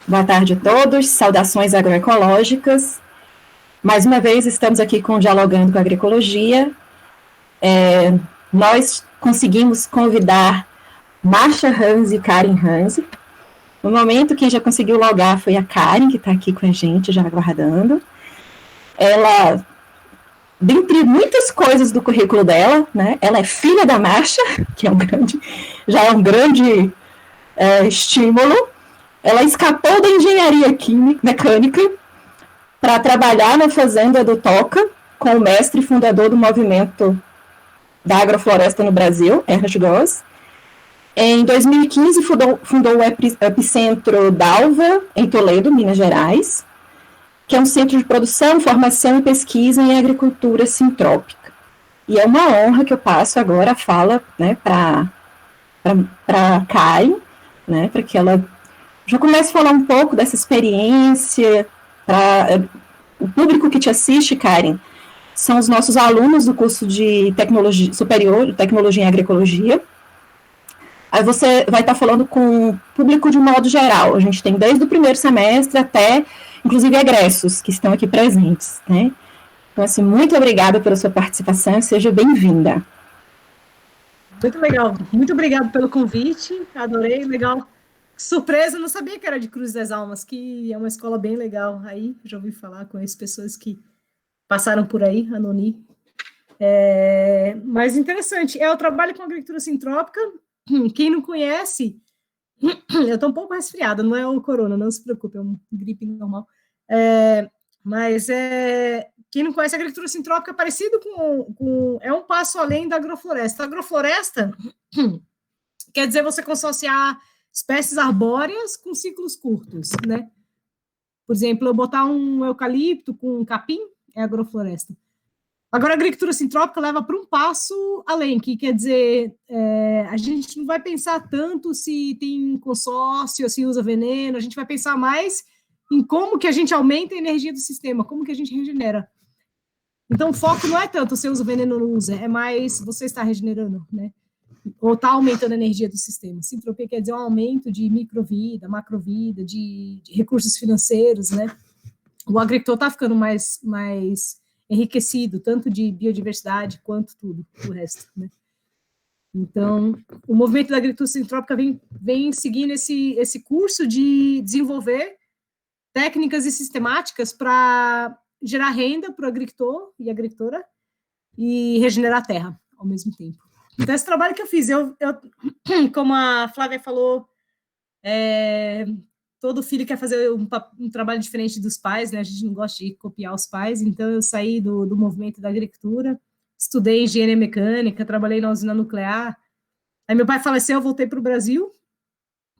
Boa tarde a todos, saudações agroecológicas. Mais uma vez estamos aqui com Dialogando com a Agroecologia. Nós conseguimos convidar Marcia Hanze e Karen Hanze. No momento, quem já conseguiu logar foi a Karen, que está aqui com a gente, já aguardando. Ela, dentre muitas coisas do currículo dela, né, ela é filha da Marcia, que já é um grande estímulo. Ela escapou da engenharia mecânica para trabalhar na fazenda do Toca, com o mestre fundador do movimento da agrofloresta no Brasil, Ernest Goss. Em 2015, fundou o Epicentro Dalva, em Toledo, Minas Gerais, que é um centro de produção, formação e pesquisa em agricultura sintrópica. E é uma honra que eu passo agora a fala, né, para Karen, né, para que ela já comece a falar um pouco dessa experiência. Para o público que te assiste, Karen, são os nossos alunos do curso de tecnologia superior, de tecnologia em agroecologia. Aí você vai estar falando com o público de um modo geral. A gente tem desde o primeiro semestre até, inclusive, egressos que estão aqui presentes, né? Então, assim, muito obrigada pela sua participação e seja bem-vinda. Muito legal. Muito obrigada pelo convite. Adorei, legal. Surpresa, não sabia que era de Cruz das Almas, que é uma escola bem legal. Aí, já ouvi falar, conheço pessoas que passaram por aí, a Noni. Mas interessante, eu trabalho com agricultura sintrópica. Quem não conhece, eu estou um pouco resfriada, não é o corona, não se preocupe, é uma gripe normal. Quem não conhece a agricultura sintrópica é parecido é um passo além da agrofloresta. A agrofloresta quer dizer você consociar espécies arbóreas com ciclos curtos, né? Por exemplo, eu botar um eucalipto com um capim é agrofloresta. Agora, a agricultura sintrópica leva para um passo além, que quer dizer, a gente não vai pensar tanto se tem consórcio, se usa veneno, a gente vai pensar mais em como que a gente aumenta a energia do sistema, como que a gente regenera. Então, o foco não é tanto se usa veneno ou não usa, é mais você está regenerando, né? Ou está aumentando a energia do sistema. Sintropia quer dizer um aumento de microvida, macrovida, de recursos financeiros, né? O agricultor está ficando mais enriquecido, tanto de biodiversidade quanto tudo o resto, né? Então, o movimento da agricultura sintrópica vem seguindo esse curso de desenvolver técnicas e sistemáticas para gerar renda para o agricultor e agricultora e regenerar a terra ao mesmo tempo. Então, esse trabalho que eu fiz, como a Flávia falou, todo filho quer fazer um trabalho diferente dos pais, né? A gente não gosta de copiar os pais, então eu saí do movimento da agricultura, estudei engenharia mecânica, trabalhei na usina nuclear. Aí meu pai faleceu, eu voltei para o Brasil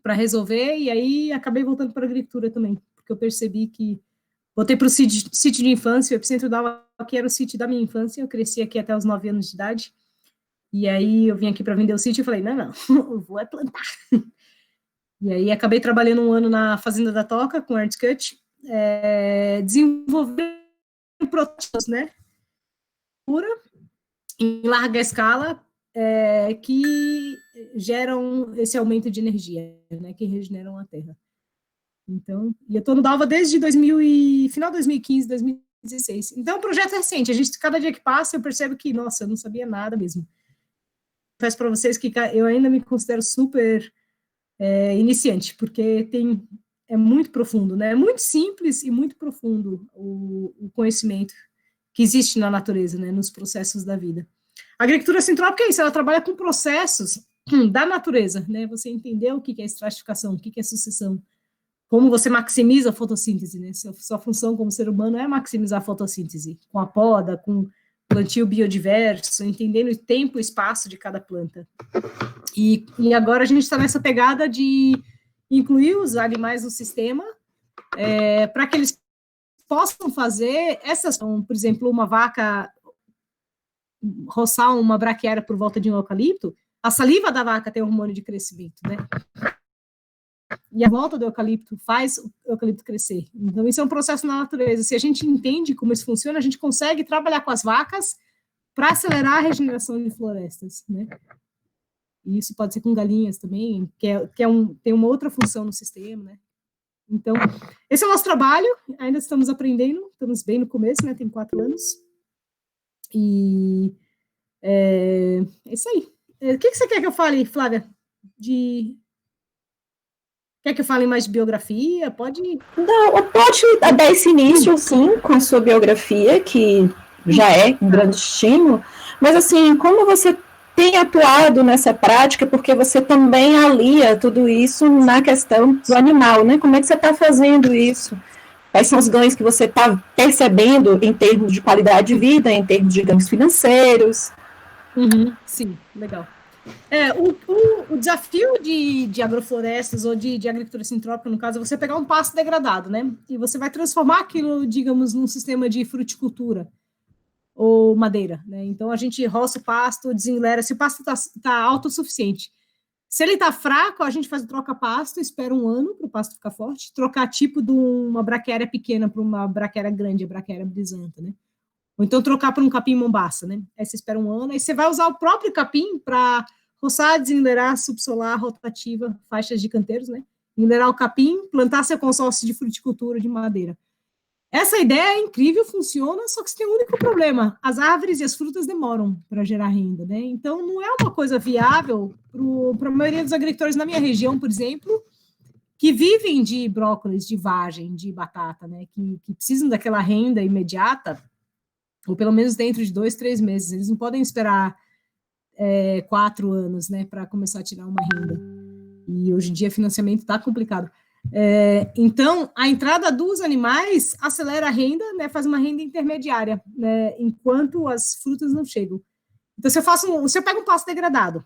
para resolver, e aí acabei voltando para a agricultura também, porque eu percebi que voltei para o sítio de infância, o Epicentro Dalva, que era o sítio da minha infância, eu cresci aqui até os 9 anos de idade, e aí eu vim aqui para vender o sítio e falei, não, eu vou plantar. E aí acabei trabalhando um ano na Fazenda da Toca, com Ernst Cut, desenvolvendo protótipos, né, em larga escala, que geram esse aumento de energia, né, que regeneram a Terra. Então, e eu estou no Dalva desde final de 2015, 2016. Então, é um projeto recente. Cada dia que passa, eu percebo que, nossa, eu não sabia nada mesmo. Peço para vocês que eu ainda me considero super iniciante, porque é muito profundo, né? É muito simples e muito profundo o conhecimento que existe na natureza, né? Nos processos da vida. A agricultura sintrópica é isso, ela trabalha com processos da natureza, né? Você entender o que é estratificação, o que é sucessão, como você maximiza a fotossíntese, né? Sua função como ser humano é maximizar a fotossíntese, com a poda, com plantio biodiverso, entendendo o tempo e espaço de cada planta. E agora a gente está nessa pegada de incluir os animais no sistema para que eles possam fazer essas, por exemplo, uma vaca roçar uma braquiária por volta de um eucalipto, a saliva da vaca tem hormônio de crescimento, né? E a volta do eucalipto faz o eucalipto crescer. Então, isso é um processo na natureza. Se a gente entende como isso funciona, a gente consegue trabalhar com as vacas para acelerar a regeneração de florestas, né? E isso pode ser com galinhas também, tem uma outra função no sistema, né? Então, esse é o nosso trabalho, ainda estamos aprendendo, estamos bem no começo, né, tem 4 anos, e é isso aí. O que você quer que eu fale, Flávia? Quer que eu fale mais de biografia? Pode... Não, pode dar esse início, sim, com a sua biografia, que já é um grande estímulo, mas, assim, como você tem atuado nessa prática, porque você também alia tudo isso na questão do animal, né? Como é que você está fazendo isso? Quais são os ganhos que você está percebendo em termos de qualidade de vida, em termos de ganhos financeiros? Sim, legal. O desafio de agroflorestas ou de agricultura sintrópica, no caso, é você pegar um pasto degradado, né? E você vai transformar aquilo, digamos, num sistema de fruticultura ou madeira, né? Então, a gente roça o pasto, desenlera, se o pasto está autossuficiente. Se ele está fraco, a gente faz o troca-pasto, espera 1 ano para o pasto ficar forte, trocar tipo de uma braquiária pequena para uma braquiária grande, a braquiária brisanta, né? Ou então trocar por um capim mombaça, né? Aí você espera 1 ano, aí você vai usar o próprio capim para roçar, desenleirar, subsolar, rotativa, faixas de canteiros, né? Enleirar o capim, plantar seu consórcio de fruticultura de madeira. Essa ideia é incrível, funciona, só que tem um único problema: as árvores e as frutas demoram para gerar renda, né? Então, não é uma coisa viável para a maioria dos agricultores na minha região, por exemplo, que vivem de brócolis, de vagem, de batata, né? Que precisam daquela renda imediata, ou pelo menos dentro de 2, 3 meses. Eles não podem esperar 4 anos, né, para começar a tirar uma renda. E hoje em dia financiamento está complicado. Então, a entrada dos animais acelera a renda, né, faz uma renda intermediária, né, enquanto as frutas não chegam. Então, se eu pego um pasto degradado,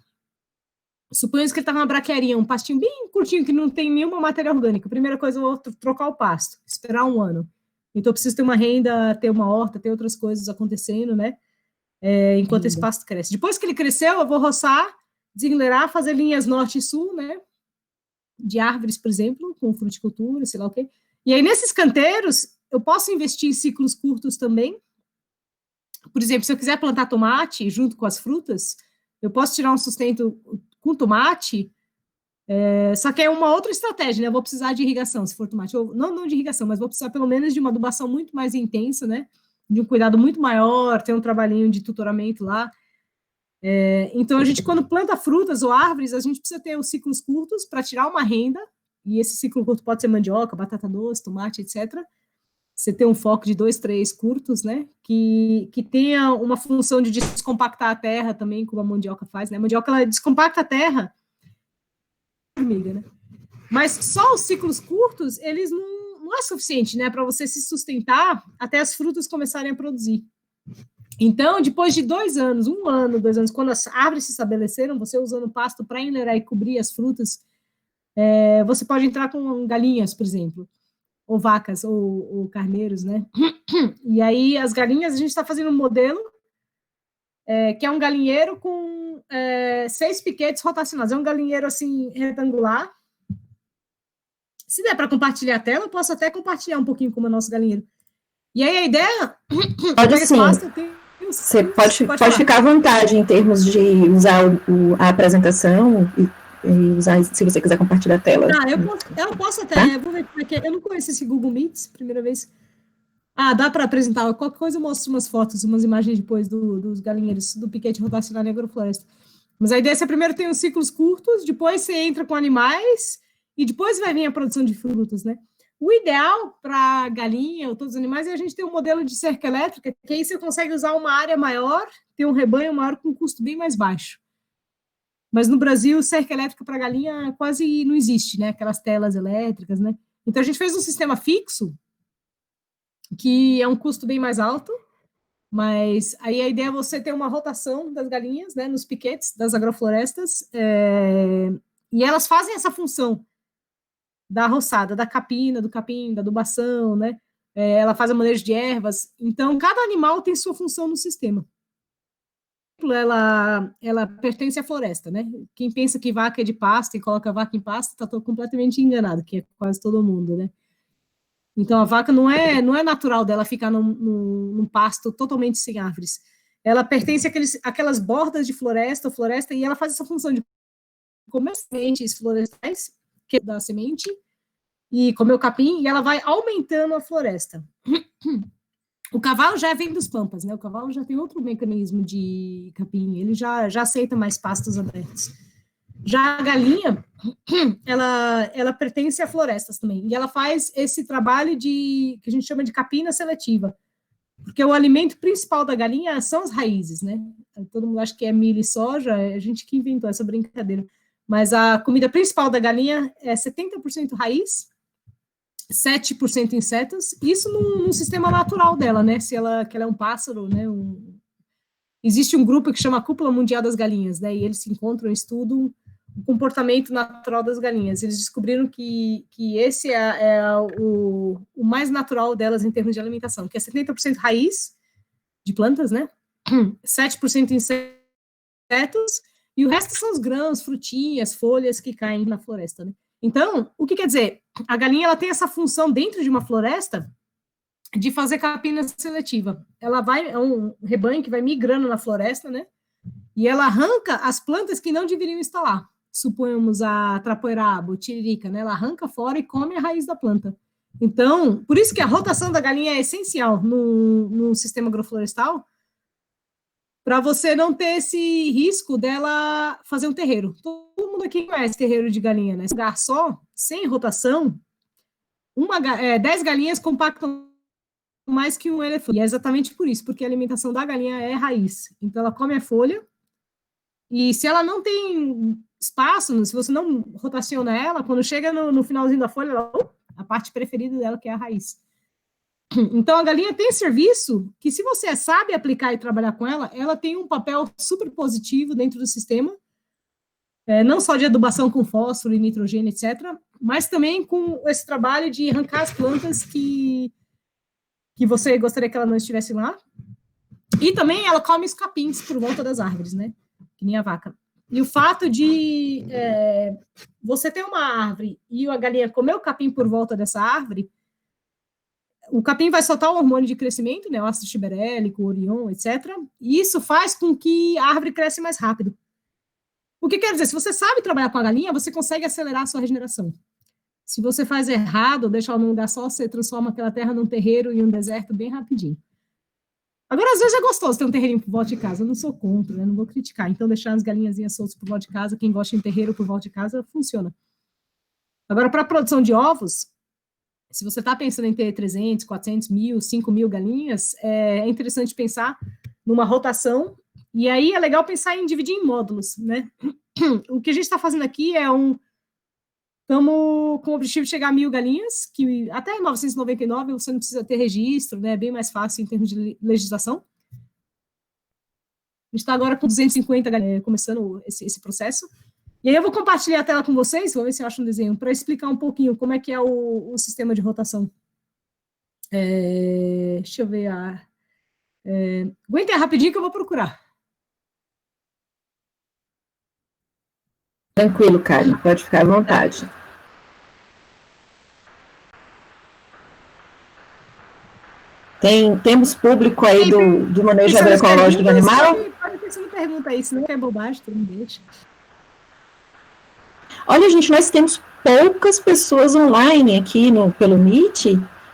suponhamos que ele está numa braquiaria, um pastinho bem curtinho, que não tem nenhuma matéria orgânica, a primeira coisa, eu vou trocar o pasto, esperar 1 ano. Então, eu preciso ter uma renda, ter uma horta, ter outras coisas acontecendo, né, enquanto esse pasto cresce. Depois que ele cresceu, eu vou roçar, desenleirar, fazer linhas norte e sul, né, de árvores, por exemplo, com fruticultura, sei lá o quê. E aí, nesses canteiros, eu posso investir em ciclos curtos também. Por exemplo, se eu quiser plantar tomate junto com as frutas, eu posso tirar um sustento com tomate, só que é uma outra estratégia, né? Eu vou precisar de irrigação, se for tomate. Ou, não de irrigação, mas vou precisar pelo menos de uma adubação muito mais intensa, né? De um cuidado muito maior, ter um trabalhinho de tutoramento lá. Então, a gente, quando planta frutas ou árvores, a gente precisa ter os ciclos curtos para tirar uma renda, e esse ciclo curto pode ser mandioca, batata doce, tomate, etc. Você tem um foco de 2, 3 curtos, né, que tenha uma função de descompactar a terra também, como a mandioca faz, né? A mandioca, ela descompacta a terra, formiga, né? Mas só os ciclos curtos, eles não é suficiente, né, para você se sustentar até as frutas começarem a produzir. Então, depois de 2 anos, 1 ano, 2 anos, quando as árvores se estabeleceram, você usando pasto para enleirar e cobrir as frutas, você pode entrar com galinhas, por exemplo, ou vacas, ou carneiros, né? E aí, as galinhas, a gente está fazendo um modelo que é um galinheiro com 6 piquetes rotacionados. É um galinheiro, assim, retangular. Se der para compartilhar a tela, eu posso até compartilhar um pouquinho como é o nosso galinheiro. E aí, a ideia... Pode sim. Você pode ficar à vontade em termos de usar a apresentação e usar, se você quiser compartilhar a tela. Eu posso até, tá? Vou ver como é que é. Eu não conheço esse Google Meets, primeira vez. Dá para apresentar. Qualquer coisa eu mostro umas fotos, umas imagens depois dos galinheiros, do piquete rotacional em agrofloresta. Mas a ideia é que você primeiro tem os ciclos curtos, depois você entra com animais, e depois vai vir a produção de frutas, né? O ideal para galinha ou todos os animais é a gente ter um modelo de cerca elétrica, que aí você consegue usar uma área maior, ter um rebanho maior com um custo bem mais baixo. Mas no Brasil, cerca elétrica para galinha quase não existe, né? Aquelas telas elétricas, né? Então a gente fez um sistema fixo, que é um custo bem mais alto, mas aí a ideia é você ter uma rotação das galinhas, né? Nos piquetes das agroflorestas, e elas fazem essa função da roçada, da capina, do capim, da adubação, né? Ela faz a manejo de ervas. Então, cada animal tem sua função no sistema. Ela pertence à floresta, né? Quem pensa que vaca é de pasto e coloca a vaca em pasto está completamente enganado, que é quase todo mundo, né? Então, a vaca não é natural dela ficar num pasto totalmente sem árvores. Ela pertence àquelas bordas de floresta, e ela faz essa função de comer sementes florestais, que dá semente, e comer o capim, e ela vai aumentando a floresta. O cavalo já vem dos pampas, né? O cavalo já tem outro mecanismo de capim, ele já aceita mais pastos abertos. Já a galinha, ela pertence a florestas também, e ela faz esse trabalho que a gente chama de capina seletiva, porque o alimento principal da galinha são as raízes, né? Todo mundo acha que é milho e soja, é a gente que inventou essa brincadeira. Mas a comida principal da galinha é 70% raiz, 7% insetos, isso num sistema natural dela, né? Que ela é um pássaro, né? Existe um grupo que chama Cúpula Mundial das Galinhas, né? E eles se encontram e estudam o comportamento natural das galinhas. Eles descobriram que esse é o mais natural delas em termos de alimentação, que é 70% raiz de plantas, né? 7% insetos, e o resto são os grãos, frutinhas, folhas que caem na floresta, né? Então, o que quer dizer? A galinha ela tem essa função dentro de uma floresta de fazer capina seletiva. Ela é um rebanho que vai migrando na floresta, né? E ela arranca as plantas que não deveriam estar lá. Suponhamos a trapoeraba, o tiririca, né? Ela arranca fora e come a raiz da planta. Então, por isso que a rotação da galinha é essencial no sistema agroflorestal, para você não ter esse risco dela fazer um terreiro. Todo mundo aqui conhece terreiro de galinha, né? Um lugar só, sem rotação, 10 galinhas compactam mais que um elefante. E é exatamente por isso, porque a alimentação da galinha é raiz. Então, ela come a folha, e se ela não tem espaço, se você não rotaciona ela, quando chega no finalzinho da folha, a parte preferida dela, que é a raiz. Então, a galinha tem serviço que, se você sabe aplicar e trabalhar com ela, ela tem um papel super positivo dentro do sistema, não só de adubação com fósforo e nitrogênio, etc., mas também com esse trabalho de arrancar as plantas que você gostaria que ela não estivesse lá. E também ela come os capins por volta das árvores, né? Que nem a vaca. E o fato de você ter uma árvore e a galinha comer o capim por volta dessa árvore, o capim vai soltar o hormônio de crescimento, né, o ácido tiberélico, o orion, etc. E isso faz com que a árvore cresça mais rápido. O que quer dizer? Se você sabe trabalhar com a galinha, você consegue acelerar a sua regeneração. Se você faz errado, deixar num lugar só, você transforma aquela terra num terreiro e um deserto bem rapidinho. Agora, às vezes é gostoso ter um terreirinho por volta de casa, eu não sou contra, né? Não vou criticar. Então, deixar as galinhazinhas soltas por volta de casa, quem gosta de terreiro por volta de casa, funciona. Agora, para a produção de ovos, se você está pensando em ter 300, 400 mil, 5 mil galinhas, é interessante pensar numa rotação, e aí é legal pensar em dividir em módulos, né? O que a gente está fazendo aqui estamos com o objetivo de chegar a 1.000 galinhas, que até 1999 você não precisa ter registro, né? É bem mais fácil em termos de legislação. A gente está agora com 250 galinhas, começando esse processo. E aí eu vou compartilhar a tela com vocês, vou ver se eu acho um desenho, para explicar um pouquinho como é que é o sistema de rotação. Deixa eu ver. Aguenta rapidinho que eu vou procurar. Tranquilo, Karen, pode ficar à vontade. Temos público aí do manejo agroecológico do animal? Pode ter sido pergunta aí, se não é bobagem, todo mundo deixa. Olha, gente, nós temos poucas pessoas online aqui pelo Meet,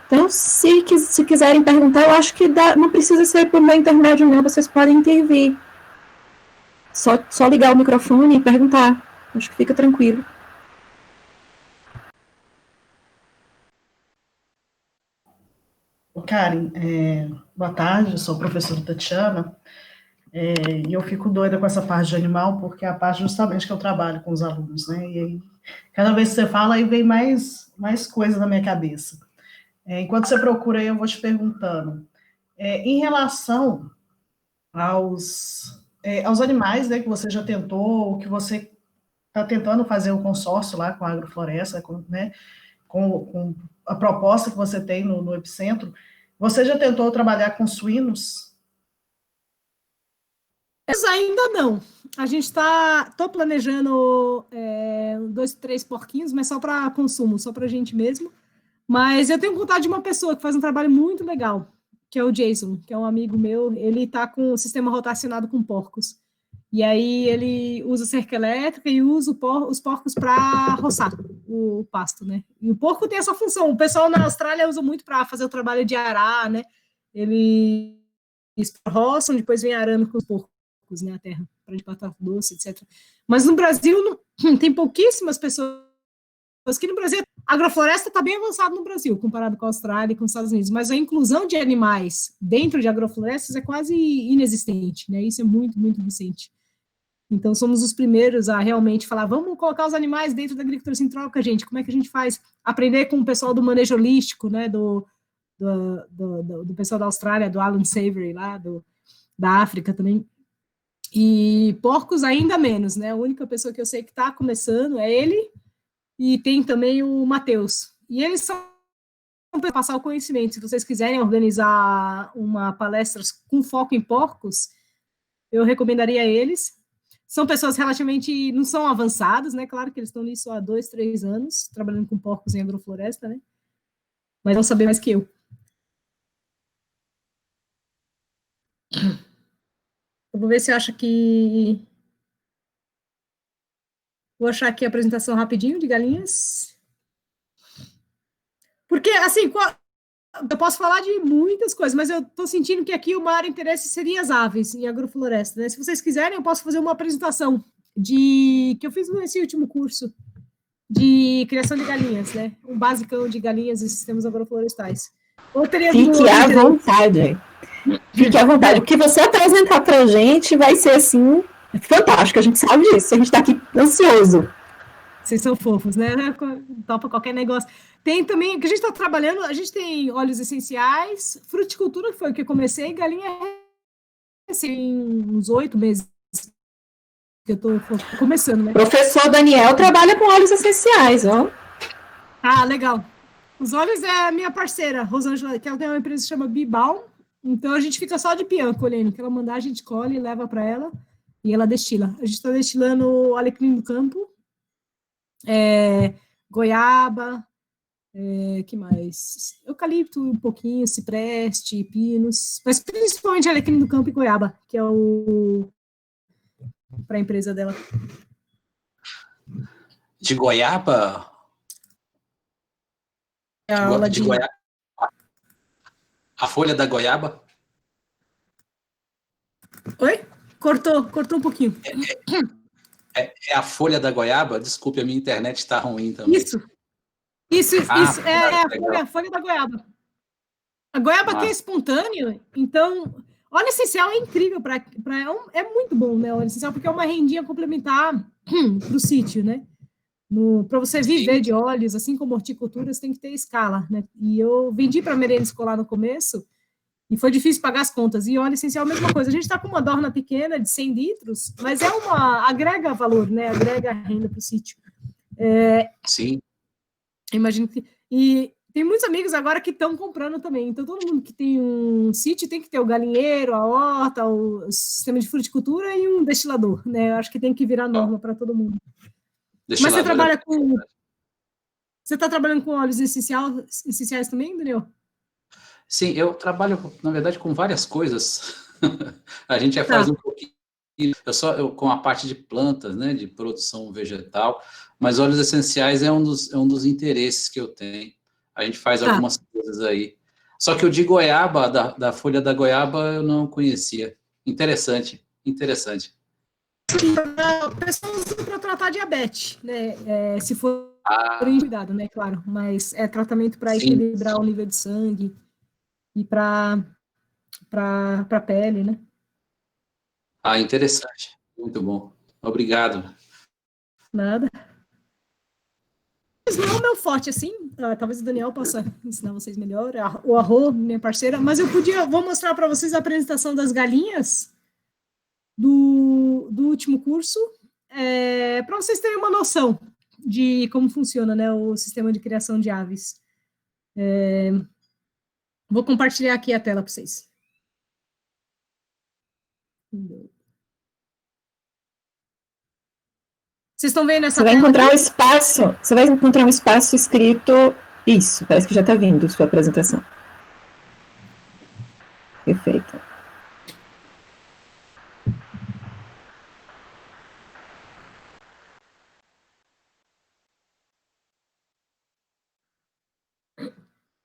então se quiserem perguntar, eu acho que não precisa ser por meu intermédio não, vocês podem intervir. Só ligar o microfone e perguntar, acho que fica tranquilo. Karen, boa tarde, eu sou a professora Tatiana, e eu fico doida com essa parte de animal, porque é a parte justamente que eu trabalho com os alunos, né, e aí, cada vez que você fala, aí vem mais coisa na minha cabeça. Enquanto você procura aí, eu vou te perguntando, em relação aos animais, né, que você já tentou, que você está tentando fazer o consórcio lá com a Agrofloresta, né, com a proposta que você tem no Epicentro, você já tentou trabalhar com suínos? Mas ainda não. A gente estou planejando 2, 3 porquinhos, mas só para consumo, só para a gente mesmo. Mas eu tenho contato de uma pessoa que faz um trabalho muito legal, que é o Jason, que é um amigo meu. Ele está com o sistema rotacionado com porcos. E aí ele usa cerca elétrica e usa os porcos para roçar o pasto, né? E o porco tem essa função. O pessoal na Austrália usa muito para fazer o trabalho de arar, né? Eles roçam, depois vem arando com os porcos, né? A terra, para de batata doce, etc. Mas no Brasil tem pouquíssimas pessoas que no Brasil, a agrofloresta está bem avançada no Brasil, comparado com a Austrália e com os Estados Unidos, mas a inclusão de animais dentro de agroflorestas é quase inexistente, né? Isso é muito, muito recente. Então, somos os primeiros a realmente falar, vamos colocar os animais dentro da agricultura sem troca, gente, como é que a gente faz? Aprender com o pessoal do manejo holístico, né, do pessoal da Austrália, do Alan Savory, lá, da África também. E porcos ainda menos, né? A única pessoa que eu sei que está começando é ele, e tem também o Matheus. E eles são para passar o conhecimento. Se vocês quiserem organizar uma palestra com foco em porcos, eu recomendaria eles. São pessoas relativamente, não são avançadas, né? Claro que eles estão nisso há 2, 3 anos, trabalhando com porcos em agrofloresta, né? Mas vão saber mais que eu. Eu vou ver se eu acho que... Vou achar aqui a apresentação rapidinho de galinhas. Porque, assim, eu posso falar de muitas coisas, mas eu estou sentindo que aqui o maior interesse seria as aves em agrofloresta, né? Se vocês quiserem, eu posso fazer uma apresentação que eu fiz nesse último curso de criação de galinhas, né? Um basicão de galinhas e sistemas agroflorestais. Ou teria Fique à vontade. Fique à vontade. O que você apresentar para a gente vai ser, assim, fantástico. A gente sabe disso. A gente está aqui ansioso. Vocês são fofos, né? Topa qualquer negócio. Tem também, que a gente está trabalhando, a gente tem óleos essenciais, fruticultura, que foi o que eu comecei, galinha assim, uns 8 meses que eu estou começando, né? Professor Daniel trabalha com óleos essenciais, ó. Ah, legal. Os óleos é a minha parceira, Rosângela, que ela tem uma empresa que chama Bibalm, então a gente fica só de peão colhendo, que ela mandar, a gente colhe e leva para ela, e ela destila. A gente está destilando alecrim do campo, goiaba, que mais? Eucalipto um pouquinho, cipreste, pinos, mas principalmente alecrim do campo e goiaba, que é para a empresa dela. De goiaba? De goiaba? A folha da goiaba? Oi? Cortou um pouquinho. É a folha da goiaba? Desculpe, a minha internet está ruim também. Isso. A folha da goiaba. A goiaba que é espontâneo, então, óleo essencial é incrível, é muito bom, né, óleo essencial, porque é uma rendinha complementar para o sítio, né? Para você viver de óleos, assim como horticultura, você tem que ter escala, né? E eu vendi para merenda escolar no começo, e foi difícil pagar as contas. E óleo essencial, a mesma coisa. A gente está com uma dorna pequena de 100 litros, mas agrega valor, né? Agrega renda para o sítio. Sim. Imagino que... E tem muitos amigos agora que estão comprando também. Então, todo mundo que tem um sítio tem que ter o galinheiro, a horta, o sistema de fruticultura e um destilador, né? Eu acho que tem que virar norma para todo mundo. Mas você trabalha com... Você está trabalhando com óleos essenciais também, Daniel? Sim, eu trabalho, na verdade, com várias coisas. A gente faz um pouquinho, eu com a parte de plantas, né, de produção vegetal, mas óleos essenciais é um dos interesses que eu tenho. A gente faz algumas coisas aí. Só que o de goiaba, da folha da goiaba, eu não conhecia. Interessante. O pessoal usa para tratar diabetes, né? Se for em cuidado, né? Claro, mas é tratamento para equilibrar o nível de sangue e para a pele, né? Interessante. Muito bom. Obrigado. Nada. Mas não é o meu forte, assim. Talvez o Daniel possa ensinar vocês melhor. O Arro, minha parceira. Mas vou mostrar para vocês a apresentação das galinhas do último curso, para vocês terem uma noção de como funciona, né, o sistema de criação de aves. Vou compartilhar aqui a tela para vocês. Vocês estão vendo essa Você vai encontrar um espaço escrito... Isso, parece que já está vindo sua apresentação. Perfeito.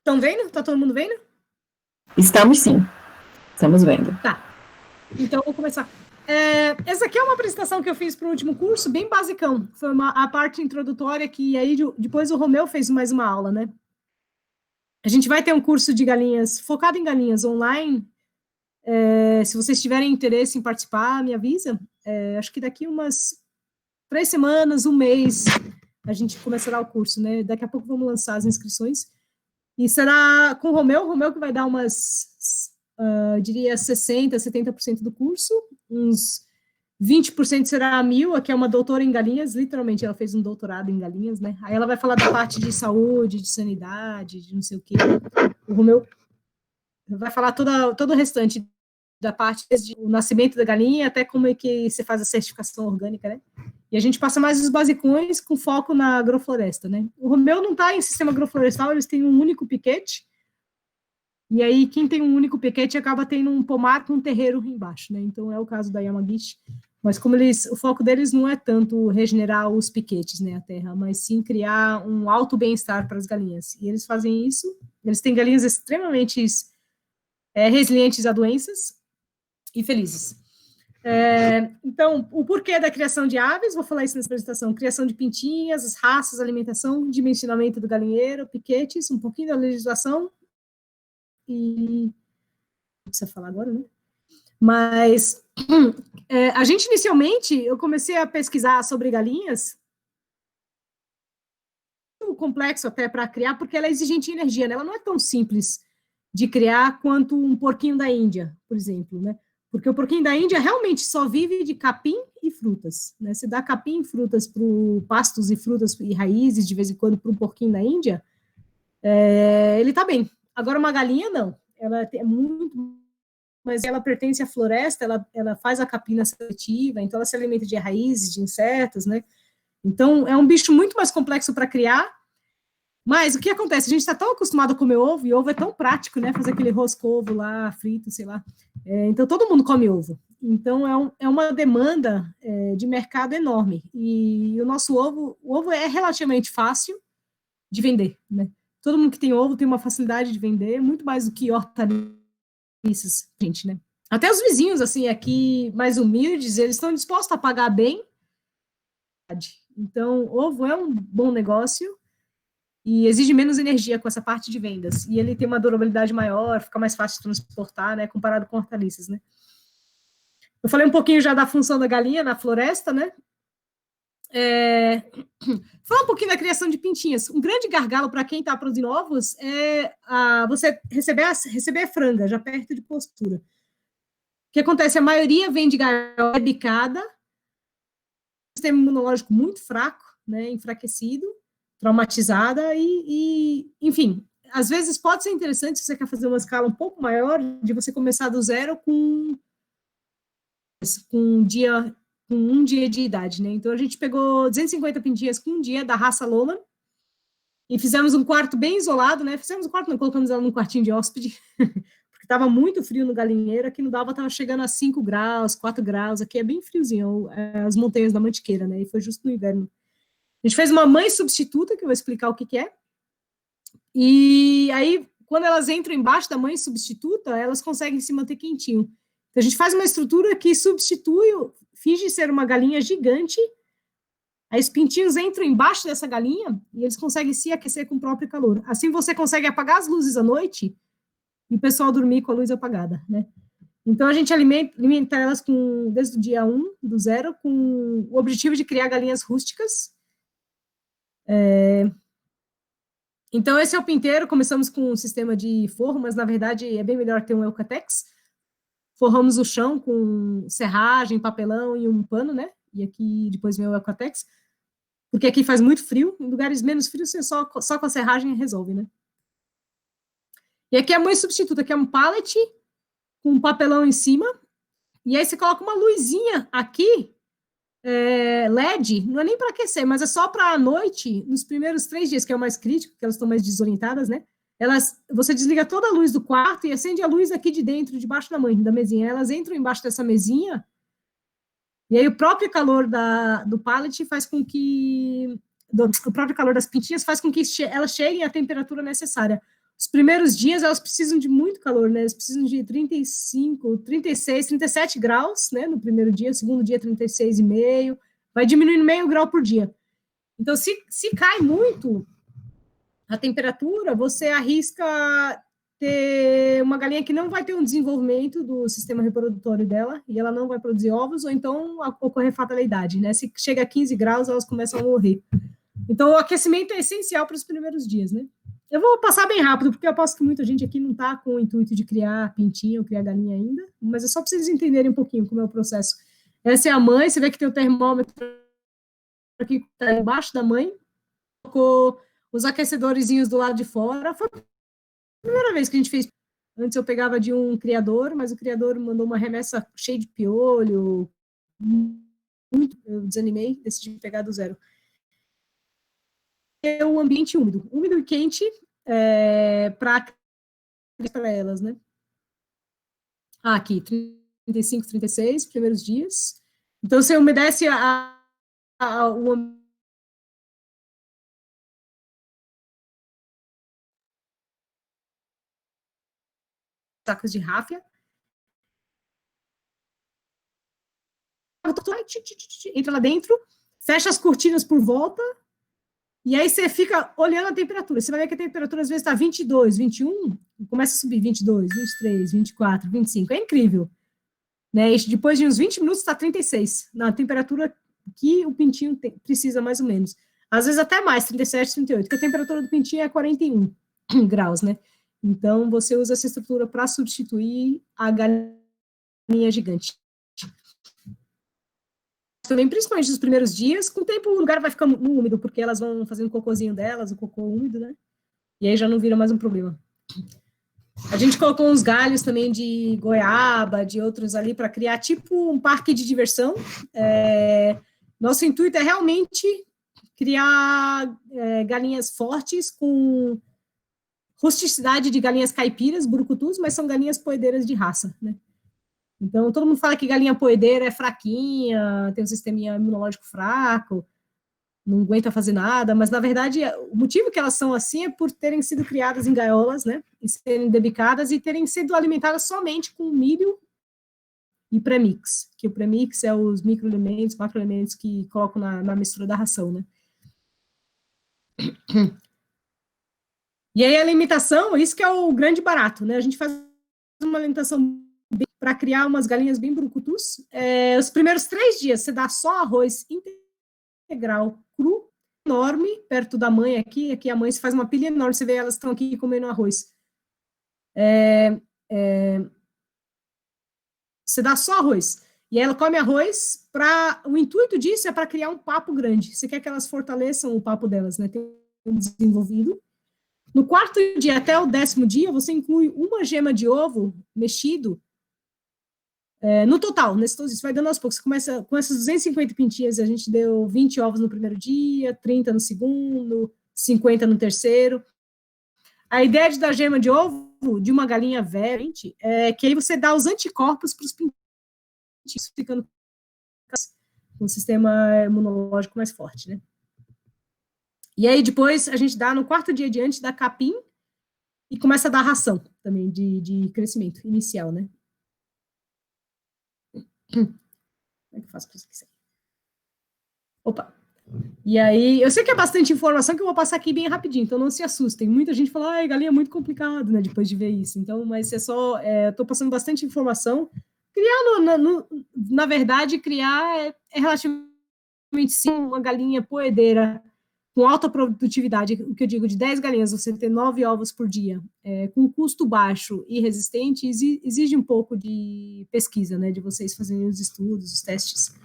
Estão vendo? Tá todo mundo vendo? Estamos sim. Estamos vendo. Tá. Então, vou começar. Essa aqui é uma apresentação que eu fiz para o último curso, bem basicão. Foi a parte introdutória que aí depois o Romeu fez mais uma aula, né? A gente vai ter um curso de galinhas, focado em galinhas online. Se vocês tiverem interesse em participar, me avisa. Acho que daqui umas 3 semanas, 1 mês, a gente começará o curso, né? Daqui a pouco vamos lançar as inscrições. E será com o Romeu que vai dar diria 60%, 70% do curso, uns 20% será a Mil, que é uma doutora em galinhas, literalmente ela fez um doutorado em galinhas, né? Aí ela vai falar da parte de saúde, de sanidade, de não sei o quê. O Romeu vai falar todo o restante da parte desde o nascimento da galinha até como é que você faz a certificação orgânica, né? E a gente passa mais os basicões com foco na agrofloresta, né? O Romeu não está em sistema agroflorestal, eles têm um único piquete, e aí quem tem um único piquete acaba tendo um pomar com um terreiro embaixo, né? Então é o caso da Yamagishi, mas como o foco deles não é tanto regenerar os piquetes, né, a terra, mas sim criar um alto bem-estar para as galinhas. E eles fazem isso, eles têm galinhas extremamente resilientes a doenças e felizes. Então, o porquê da criação de aves, vou falar isso nessa apresentação: criação de pintinhas, as raças, alimentação, dimensionamento do galinheiro, piquetes, um pouquinho da legislação, e não precisa falar agora, né? Mas a gente inicialmente, eu comecei a pesquisar sobre galinhas, complexo até para criar, porque ela é exigente em energia, né? Ela não é tão simples de criar quanto um porquinho da Índia, por exemplo, né? Porque o porquinho da Índia realmente só vive de capim e frutas, né? Se dá capim e frutas para pastos e frutas e raízes, de vez em quando, para um porquinho da Índia, ele tá bem. Agora, uma galinha, não. Ela é muito... Mas ela pertence à floresta, ela faz a capina seletiva, então ela se alimenta de raízes, de insetos, né? Então, é um bicho muito mais complexo para criar. Mas o que acontece? A gente está tão acostumado a comer ovo, e ovo é tão prático, né? Fazer aquele rosco-ovo lá, frito, sei lá. Então, todo mundo come ovo. Então, é uma demanda de mercado enorme. E o nosso o ovo é relativamente fácil de vender, né? Todo mundo que tem ovo tem uma facilidade de vender, muito mais do que hortaliças, gente, né? Até os vizinhos, assim, aqui mais humildes, eles estão dispostos a pagar bem. Então, ovo é um bom negócio e exige menos energia com essa parte de vendas. E ele tem uma durabilidade maior, fica mais fácil de transportar, né, comparado com hortaliças, né. Eu falei um pouquinho já da função da galinha na floresta, né. Falar um pouquinho da criação de pintinhas. Um grande gargalo para quem está produzindo ovos é você receber a franga, já perto de postura. O que acontece? A maioria vem de gaiola bicada, sistema imunológico muito fraco, né, enfraquecido, traumatizada enfim, às vezes pode ser interessante, se você quer fazer uma escala um pouco maior, de você começar do zero com um dia de idade, né? Então a gente pegou 250 pintinhas com um dia da raça Loman e fizemos um quarto bem isolado, né? Fizemos um quarto, não colocamos ela num quartinho de hóspede, porque estava muito frio no galinheiro. Aqui no Dalva estava chegando a 5 graus, 4 graus, aqui é bem friozinho, as montanhas da Mantiqueira, né? E foi justo no inverno. A gente fez uma mãe substituta, que eu vou explicar o que é. E aí, quando elas entram embaixo da mãe substituta, elas conseguem se manter quentinho. Então, a gente faz uma estrutura que finge ser uma galinha gigante. Aí os pintinhos entram embaixo dessa galinha e eles conseguem se aquecer com o próprio calor. Assim, você consegue apagar as luzes à noite e o pessoal dormir com a luz apagada, né? Então, a gente alimenta elas desde o dia 1, do zero, com o objetivo de criar galinhas rústicas. Então, esse é o pinteiro. Começamos com um sistema de forro, mas, na verdade, é bem melhor ter um Eucatex. Forramos o chão com serragem, papelão e um pano, né? E aqui, depois vem o Eucatex. Porque aqui faz muito frio. Em lugares menos frios, você só com a serragem resolve, né? E aqui é a mãe substituta, que é um pallet com um papelão em cima. E aí você coloca uma luzinha aqui, LED, não é nem para aquecer, mas é só para a noite, nos primeiros 3 dias, que é o mais crítico, que elas estão mais desorientadas, né? Você desliga toda a luz do quarto e acende a luz aqui de dentro, debaixo da mesinha. Elas entram embaixo dessa mesinha, e aí o próprio calor do pallet faz com que... o próprio calor das pintinhas faz com que elas cheguem à temperatura necessária. Os primeiros dias, elas precisam de muito calor, né? Elas precisam de 35, 36, 37 graus, né? No primeiro dia, segundo dia, 36,5. Vai diminuindo meio grau por dia. Então, se cai muito a temperatura, você arrisca ter uma galinha que não vai ter um desenvolvimento do sistema reprodutório dela, e ela não vai produzir ovos, ou então ocorrer fatalidade, né? Se chega a 15 graus, elas começam a morrer. Então, o aquecimento é essencial para os primeiros dias, né? Eu vou passar bem rápido, porque eu aposto que muita gente aqui não está com o intuito de criar pintinho, criar galinha ainda, mas é só para vocês entenderem um pouquinho como é o processo. Essa é a mãe, você vê que tem o termômetro aqui que está embaixo da mãe, colocou os aquecedorzinhos do lado de fora. Foi a primeira vez que a gente fez. Antes eu pegava de um criador, mas o criador mandou uma remessa cheia de piolho, muito, eu desanimei, decidi pegar do zero. É um ambiente úmido e quente para elas, né? Aqui, 35, 36, primeiros dias. Então, você umedece o sacos de ráfia. Entra lá dentro, fecha as cortinas por volta, e aí você fica olhando a temperatura. Você vai ver que a temperatura às vezes está 22, 21, começa a subir 22, 23, 24, 25. É incrível. Né? E depois de uns 20 minutos está 36, na temperatura que o pintinho precisa, mais ou menos. Às vezes até mais, 37, 38, porque a temperatura do pintinho é 41 graus, né? Então, você usa essa estrutura para substituir a galinha gigante. Também, principalmente nos primeiros dias, com o tempo o lugar vai ficando úmido, porque elas vão fazendo o cocôzinho delas, o cocô úmido, né? E aí já não vira mais um problema. A gente colocou uns galhos também de goiaba, de outros ali, para criar tipo um parque de diversão. Nosso intuito é realmente criar galinhas fortes com rusticidade de galinhas caipiras, burucutus, mas são galinhas poedeiras de raça, né? Então, todo mundo fala que galinha poedeira é fraquinha, tem um sisteminha imunológico fraco, não aguenta fazer nada, mas, na verdade, o motivo que elas são assim é por terem sido criadas em gaiolas, né, e serem debicadas e terem sido alimentadas somente com milho e premix, que o premix é os microelementos, macroelementos que colocam na mistura da ração, né. E aí a alimentação, isso que é o grande barato, né, a gente faz uma alimentação para criar umas galinhas bem brucutus. Os primeiros 3 dias, você dá só arroz integral, cru, enorme, perto da mãe aqui a mãe se faz uma pilha enorme, você vê elas estão aqui comendo arroz. Você dá só arroz, e ela come arroz, o intuito disso é para criar um papo grande, você quer que elas fortaleçam o papo delas, né, tem desenvolvido. No 4º dia até o 10º dia, você inclui uma gema de ovo mexido, no total, nesse todo, você vai dando aos poucos, você começa com essas 250 pintinhas, a gente deu 20 ovos no primeiro dia, 30 no segundo, 50 no terceiro. A ideia de dar gema de ovo de uma galinha velha é que aí você dá os anticorpos para os pintinhos, ficando com um sistema imunológico mais forte, né? E aí depois a gente dá no 4º dia adiante, dá capim e começa a dar ração também de crescimento inicial, né? Como é que eu faço para isso aqui? Opa! E aí, eu sei que é bastante informação que eu vou passar aqui bem rapidinho, então não se assustem. Muita gente fala, ai, galinha é muito complicado, né, depois de ver isso. Então, mas é só, eu tô passando bastante informação. Criar, na verdade, criar é relativamente sim uma galinha poedeira com alta produtividade, o que eu digo, de 10 galinhas, você ter 9 ovos por dia, com custo baixo e resistente, exige um pouco de pesquisa, né, de vocês fazerem os estudos, os testes.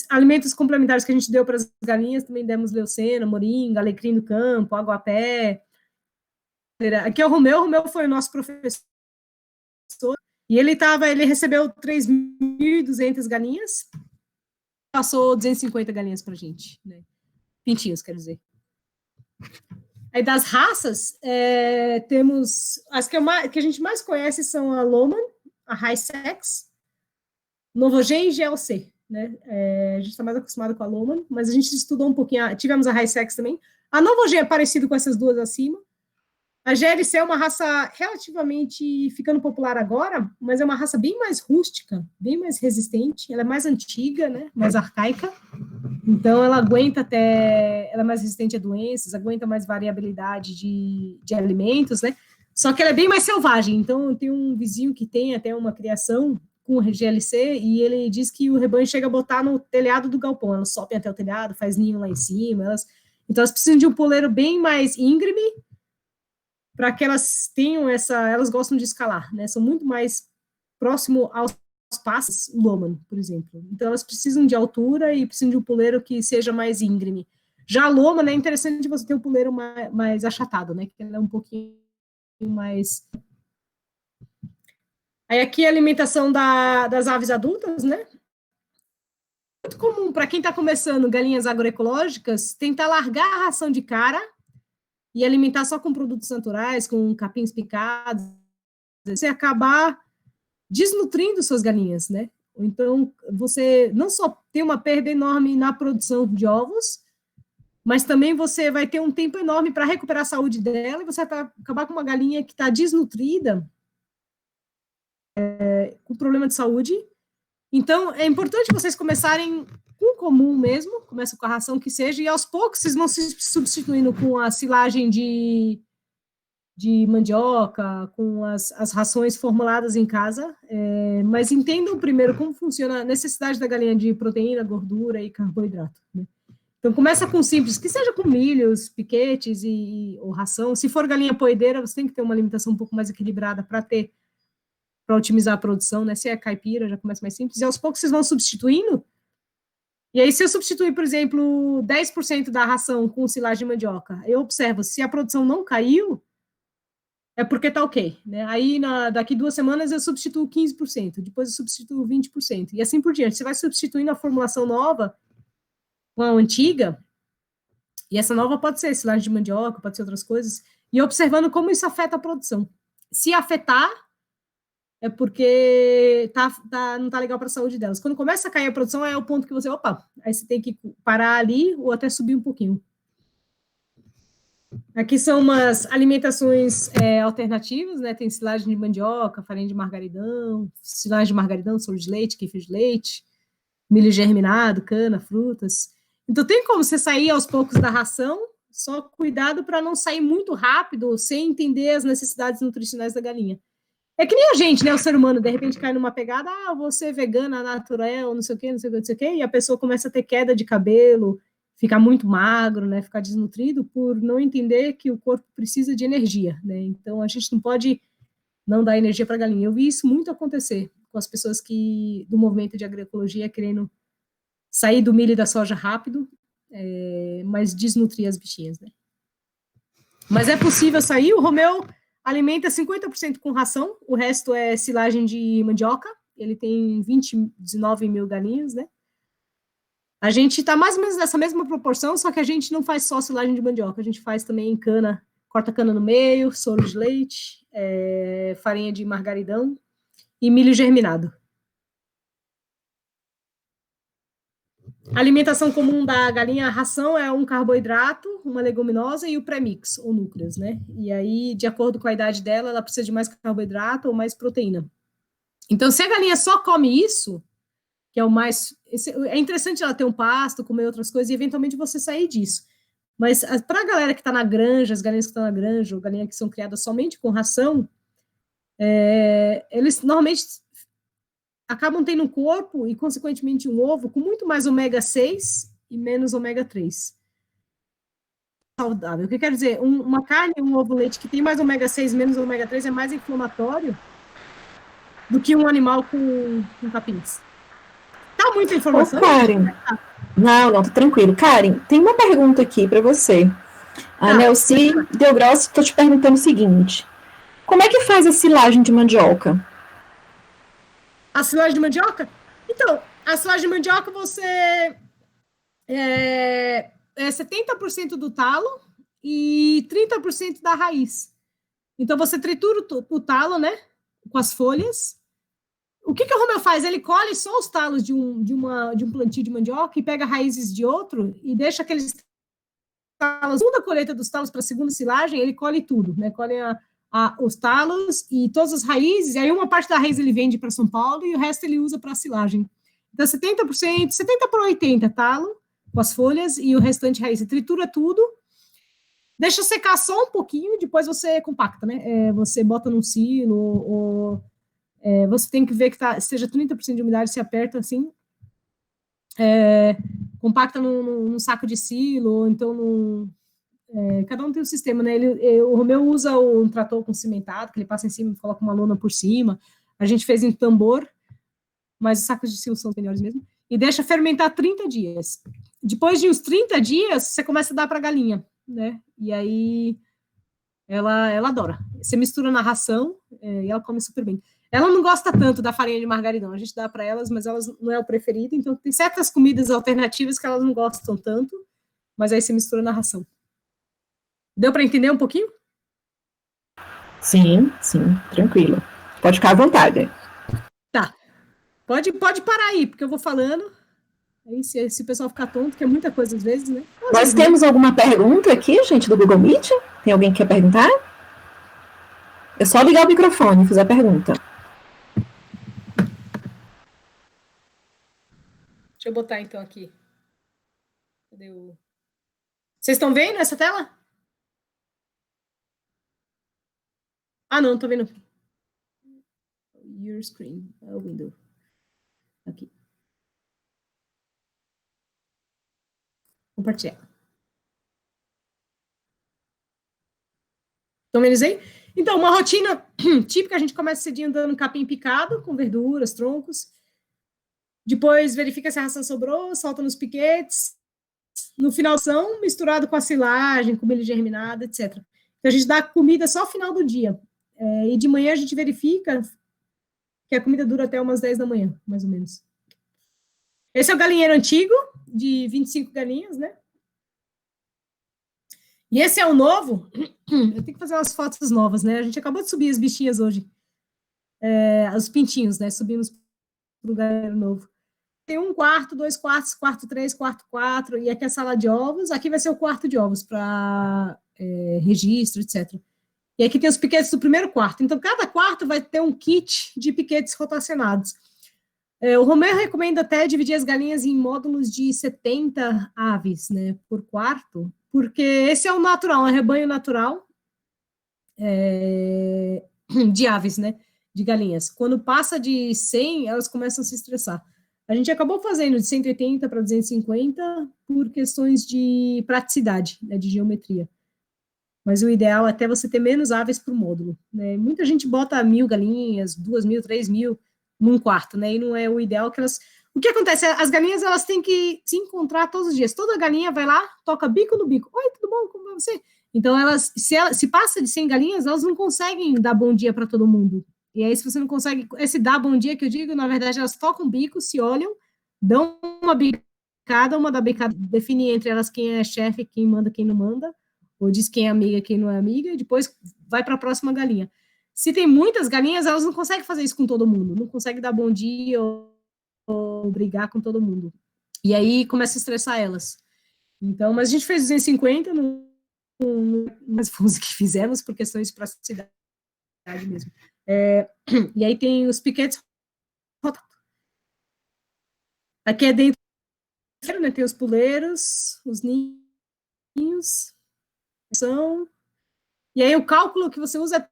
Alimentos complementares que a gente deu para as galinhas, também demos leucena, moringa, alecrim do campo, aguapé. Aqui é o Romeu foi o nosso professor, e ele recebeu 3.200 galinhas, passou 250 galinhas para a gente, né? Pintinhos, quer dizer. Aí das raças, temos as que a gente mais conhece são a Lohmann, a High Sex, Novogen e GLC, né? A gente está mais acostumado com a Lohmann, mas a gente estudou um pouquinho, tivemos a High Sex também. A Novogen é parecido com essas duas acima, A GLC é uma raça relativamente ficando popular agora, mas é uma raça bem mais rústica, bem mais resistente, ela é mais antiga, né, mais arcaica, então ela aguenta ela é mais resistente a doenças, aguenta mais variabilidade de alimentos, né, só que ela é bem mais selvagem. Então eu tenho um vizinho que tem até uma criação com GLC, e ele diz que o rebanho chega a botar no telhado do galpão, elas sobem até o telhado, faz ninho lá em cima, então elas precisam de um poleiro bem mais íngreme, para que elas tenham elas gostam de escalar, né, são muito mais próximo aos passos, o Loman, por exemplo. Então elas precisam de altura e precisam de um puleiro que seja mais íngreme. Já a Loman, é interessante você ter um puleiro mais achatado, né, que ela é um pouquinho mais... Aí aqui a alimentação das aves adultas, né, muito comum para quem está começando galinhas agroecológicas, tentar largar a ração de cara e alimentar só com produtos naturais, com capins picados, você acabar desnutrindo suas galinhas, né? Então, você não só tem uma perda enorme na produção de ovos, mas também você vai ter um tempo enorme para recuperar a saúde dela, e você vai acabar com uma galinha que está desnutrida, com problema de saúde. Então, é importante vocês começarem com comum mesmo, começa com a ração que seja, e aos poucos vocês vão se substituindo com a silagem de mandioca, com as rações formuladas em casa, mas entendam primeiro como funciona a necessidade da galinha de proteína, gordura e carboidrato, né? Então, começa com simples, que seja com milhos, piquetes ou ração. Se for galinha poedeira, você tem que ter uma alimentação um pouco mais equilibrada para otimizar a produção, né? Se é caipira, já começa mais simples, e aos poucos vocês vão substituindo. E aí, se eu substituir, por exemplo, 10% da ração com silagem de mandioca, eu observo, se a produção não caiu, é porque tá ok, né? Aí, daqui 2 semanas, eu substituo 15%, depois eu substituo 20%, e assim por diante. Você vai substituindo a formulação nova com a antiga, e essa nova pode ser silagem de mandioca, pode ser outras coisas, e observando como isso afeta a produção. Se afetar, é porque não tá legal para a saúde delas. Quando começa a cair a produção, é o ponto que você, aí você tem que parar ali ou até subir um pouquinho. Aqui são umas alimentações alternativas, né? Tem silagem de mandioca, farinha de margaridão, silagem de margaridão, soro de leite, kefir de leite, milho germinado, cana, frutas. Então tem como você sair aos poucos da ração, só cuidado para não sair muito rápido, sem entender as necessidades nutricionais da galinha. É que nem a gente, né, o ser humano, de repente cai numa pegada, vou ser vegana, natural, não sei o quê, não sei o quê, não sei o quê, e a pessoa começa a ter queda de cabelo, ficar muito magro, né, ficar desnutrido, por não entender que o corpo precisa de energia, né, então a gente não pode não dar energia para a galinha. Eu vi isso muito acontecer com as pessoas do movimento de agroecologia, querendo sair do milho e da soja rápido, mas desnutrir as bichinhas, né. Mas é possível sair. O Romeu alimenta 50% com ração, o resto é silagem de mandioca, ele tem 19 mil galinhas, né? A gente está mais ou menos nessa mesma proporção, só que a gente não faz só silagem de mandioca, a gente faz também cana, corta cana no meio, soro de leite, farinha de margaridão e milho germinado. A alimentação comum da galinha, a ração é um carboidrato, uma leguminosa e o pré-mix, ou núcleos, né? E aí, de acordo com a idade dela, ela precisa de mais carboidrato ou mais proteína. Então, se a galinha só come isso, que é o mais... É interessante ela ter um pasto, comer outras coisas, e eventualmente você sair disso. Mas para a galera que está na granja, as galinhas que estão na granja, ou galinhas que são criadas somente com ração, eles normalmente acabam tendo um corpo e, consequentemente, um ovo com muito mais ômega 6 e menos ômega 3. Saudável. O que quer dizer? Uma carne, um ovo leite que tem mais ômega 6 e menos ômega 3 é mais inflamatório do que um animal com capins. Tá muita informação? Karen. Não, tô tranquilo. Karen, tem uma pergunta aqui para você. A Nelci Delgrosso, estou te perguntando o seguinte: como é que faz a silagem de mandioca? A silagem de mandioca? Então, a silagem de mandioca você 70% do talo e 30% da raiz. Então, você tritura o talo, né, com as folhas. O que o Romeu faz? Ele colhe só os talos de um plantio de mandioca e pega raízes de outro e deixa aqueles talos, segunda colheita dos talos para a segunda silagem, ele colhe tudo, né? Colhe os talos e todas as raízes, e aí uma parte da raiz ele vende para São Paulo e o resto ele usa para a silagem. Então, 70%, 70 por 80 talo, com as folhas, e o restante raiz. Você tritura tudo, deixa secar só um pouquinho, depois você compacta, né? Você bota num silo, ou você tem que ver que esteja 30% de umidade, se aperta assim, compacta num saco de silo, ou então cada um tem um sistema, né? O Romeu usa um trator com cimentado, que ele passa em cima e coloca uma lona por cima. A gente fez em tambor, mas os sacos de silo são os melhores mesmo. E deixa fermentar 30 dias. Depois de uns 30 dias, você começa a dar para a galinha, né? E aí ela adora. Você mistura na ração e ela come super bem. Ela não gosta tanto da farinha de margaridão. A gente dá para elas, mas elas não é o preferido. Então, tem certas comidas alternativas que elas não gostam tanto, mas aí você mistura na ração. Deu para entender um pouquinho? Sim, tranquilo. Pode ficar à vontade. Tá. Pode parar aí, porque eu vou falando. Aí, se o pessoal ficar tonto, que é muita coisa às vezes, né? Nós temos alguma pergunta aqui, gente, do Google Meet? Tem alguém que quer perguntar? É só ligar o microfone e fazer a pergunta. Deixa eu botar, então, aqui. Cadê o... Vocês estão vendo essa tela? Ah, não, tô vendo. Your screen, a window. Aqui. Compartilhar. Estão vendo aí? Então, uma rotina típica, a gente começa cedinho dando capim picado, com verduras, troncos. Depois verifica se a ração sobrou, solta nos piquetes. No final são misturado com a silagem, com milho germinado, etc. Então, a gente dá comida só no final do dia. E de manhã a gente verifica que a comida dura até umas 10 da manhã, mais ou menos. Esse é o galinheiro antigo, de 25 galinhas, né? E esse é o novo. Eu tenho que fazer umas fotos novas, né? A gente acabou de subir as bichinhas hoje. Os pintinhos, né? Subimos para o galinheiro novo. Tem 1 quarto, 2 quartos, quarto 3, quarto 4, e aqui é a sala de ovos. Aqui vai ser o quarto de ovos para registro, etc. E aqui tem os piquetes do primeiro quarto. Então, cada quarto vai ter um kit de piquetes rotacionados. O Romeu recomenda até dividir as galinhas em módulos de 70 aves, né, por quarto, porque esse é o natural, é um rebanho natural de aves, né, de galinhas. Quando passa de 100, elas começam a se estressar. A gente acabou fazendo de 180 para 250 por questões de praticidade, né, de geometria. Mas o ideal é até você ter menos aves por módulo, né? Muita gente bota 1.000 galinhas, 2.000, 3.000 num quarto, né? E não é o ideal que elas... O que acontece? As galinhas, elas têm que se encontrar todos os dias. Toda galinha vai lá, toca bico no bico. Oi, tudo bom? Como é você? Então, se passa de 100 galinhas, elas não conseguem dar bom dia para todo mundo. E aí, se você não consegue... Esse dar bom dia que eu digo, na verdade, elas tocam o bico, se olham, dão uma bicada, uma da bicada define entre elas quem é chefe, quem manda, quem não manda, ou diz quem é amiga, quem não é amiga, e depois vai para a próxima galinha. Se tem muitas galinhas, elas não conseguem fazer isso com todo mundo, não conseguem dar bom dia ou brigar com todo mundo. E aí começa a estressar elas. Então, mas a gente fez 250 nas fomos que fizemos por questões de praticidade mesmo. E aí tem os piquetes. Aqui é dentro, né, tem os puleiros, os ninhos, e aí o cálculo que você usa é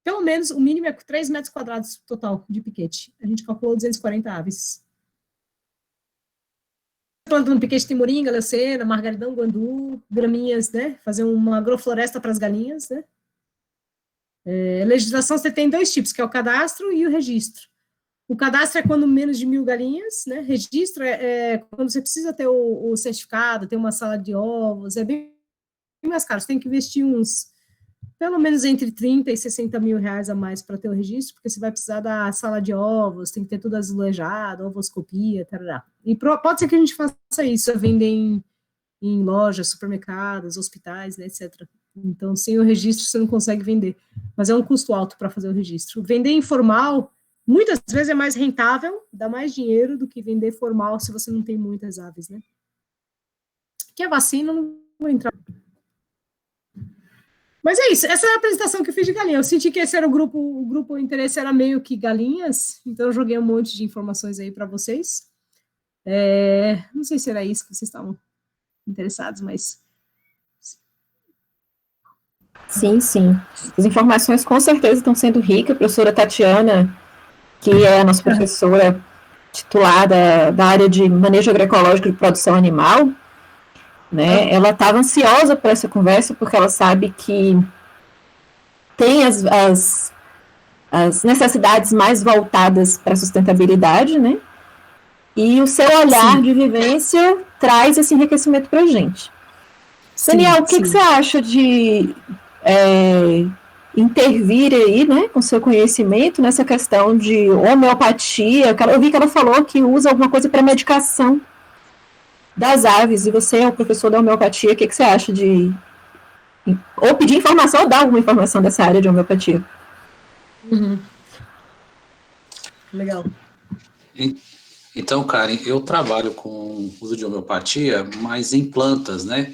pelo menos, o mínimo é 3 metros quadrados total de piquete. A gente calculou 240 aves. Plantando piquete tem moringa, leucena, margaridão, guandu, graminhas, né? Fazer uma agrofloresta para as galinhas, né? Legislação, você tem 2 tipos, que é o cadastro e o registro. O cadastro é quando menos de 1.000 galinhas, né? Registro é quando você precisa ter o certificado, ter uma sala de ovos, é bem mais caro. Você tem que investir pelo menos entre 30 e 60 mil reais a mais para ter o registro, porque você vai precisar da sala de ovos, tem que ter tudo azulejado, ovoscopia, tarará. E pode ser que a gente faça isso, vender em lojas, supermercados, hospitais, né, etc. Então, sem o registro, você não consegue vender. Mas é um custo alto para fazer o registro. Vender informal muitas vezes é mais rentável, dá mais dinheiro do que vender formal se você não tem muitas aves, né? Que a vacina, não vou entrar. Mas é isso, essa é a apresentação que eu fiz de galinha. Eu senti que esse era o grupo, o interesse era meio que galinhas, então eu joguei um monte de informações aí para vocês. Não sei se era isso que vocês estavam interessados, mas... Sim, sim. As informações com certeza estão sendo ricas. A professora Tatiana, que é a nossa professora titulada da área de manejo agroecológico de produção animal, né, ela estava ansiosa por essa conversa, porque ela sabe que tem as necessidades mais voltadas para a sustentabilidade, né, e o seu olhar de vivência traz esse enriquecimento para a gente. Daniel, o que você acha de intervir aí, né, com seu conhecimento nessa questão de homeopatia? Eu vi que ela falou que usa alguma coisa para medicação das aves, e você é o professor da homeopatia, o que você acha de ou pedir informação ou dar alguma informação dessa área de homeopatia? Legal. Então, Karen, eu trabalho com uso de homeopatia, mas em plantas, né?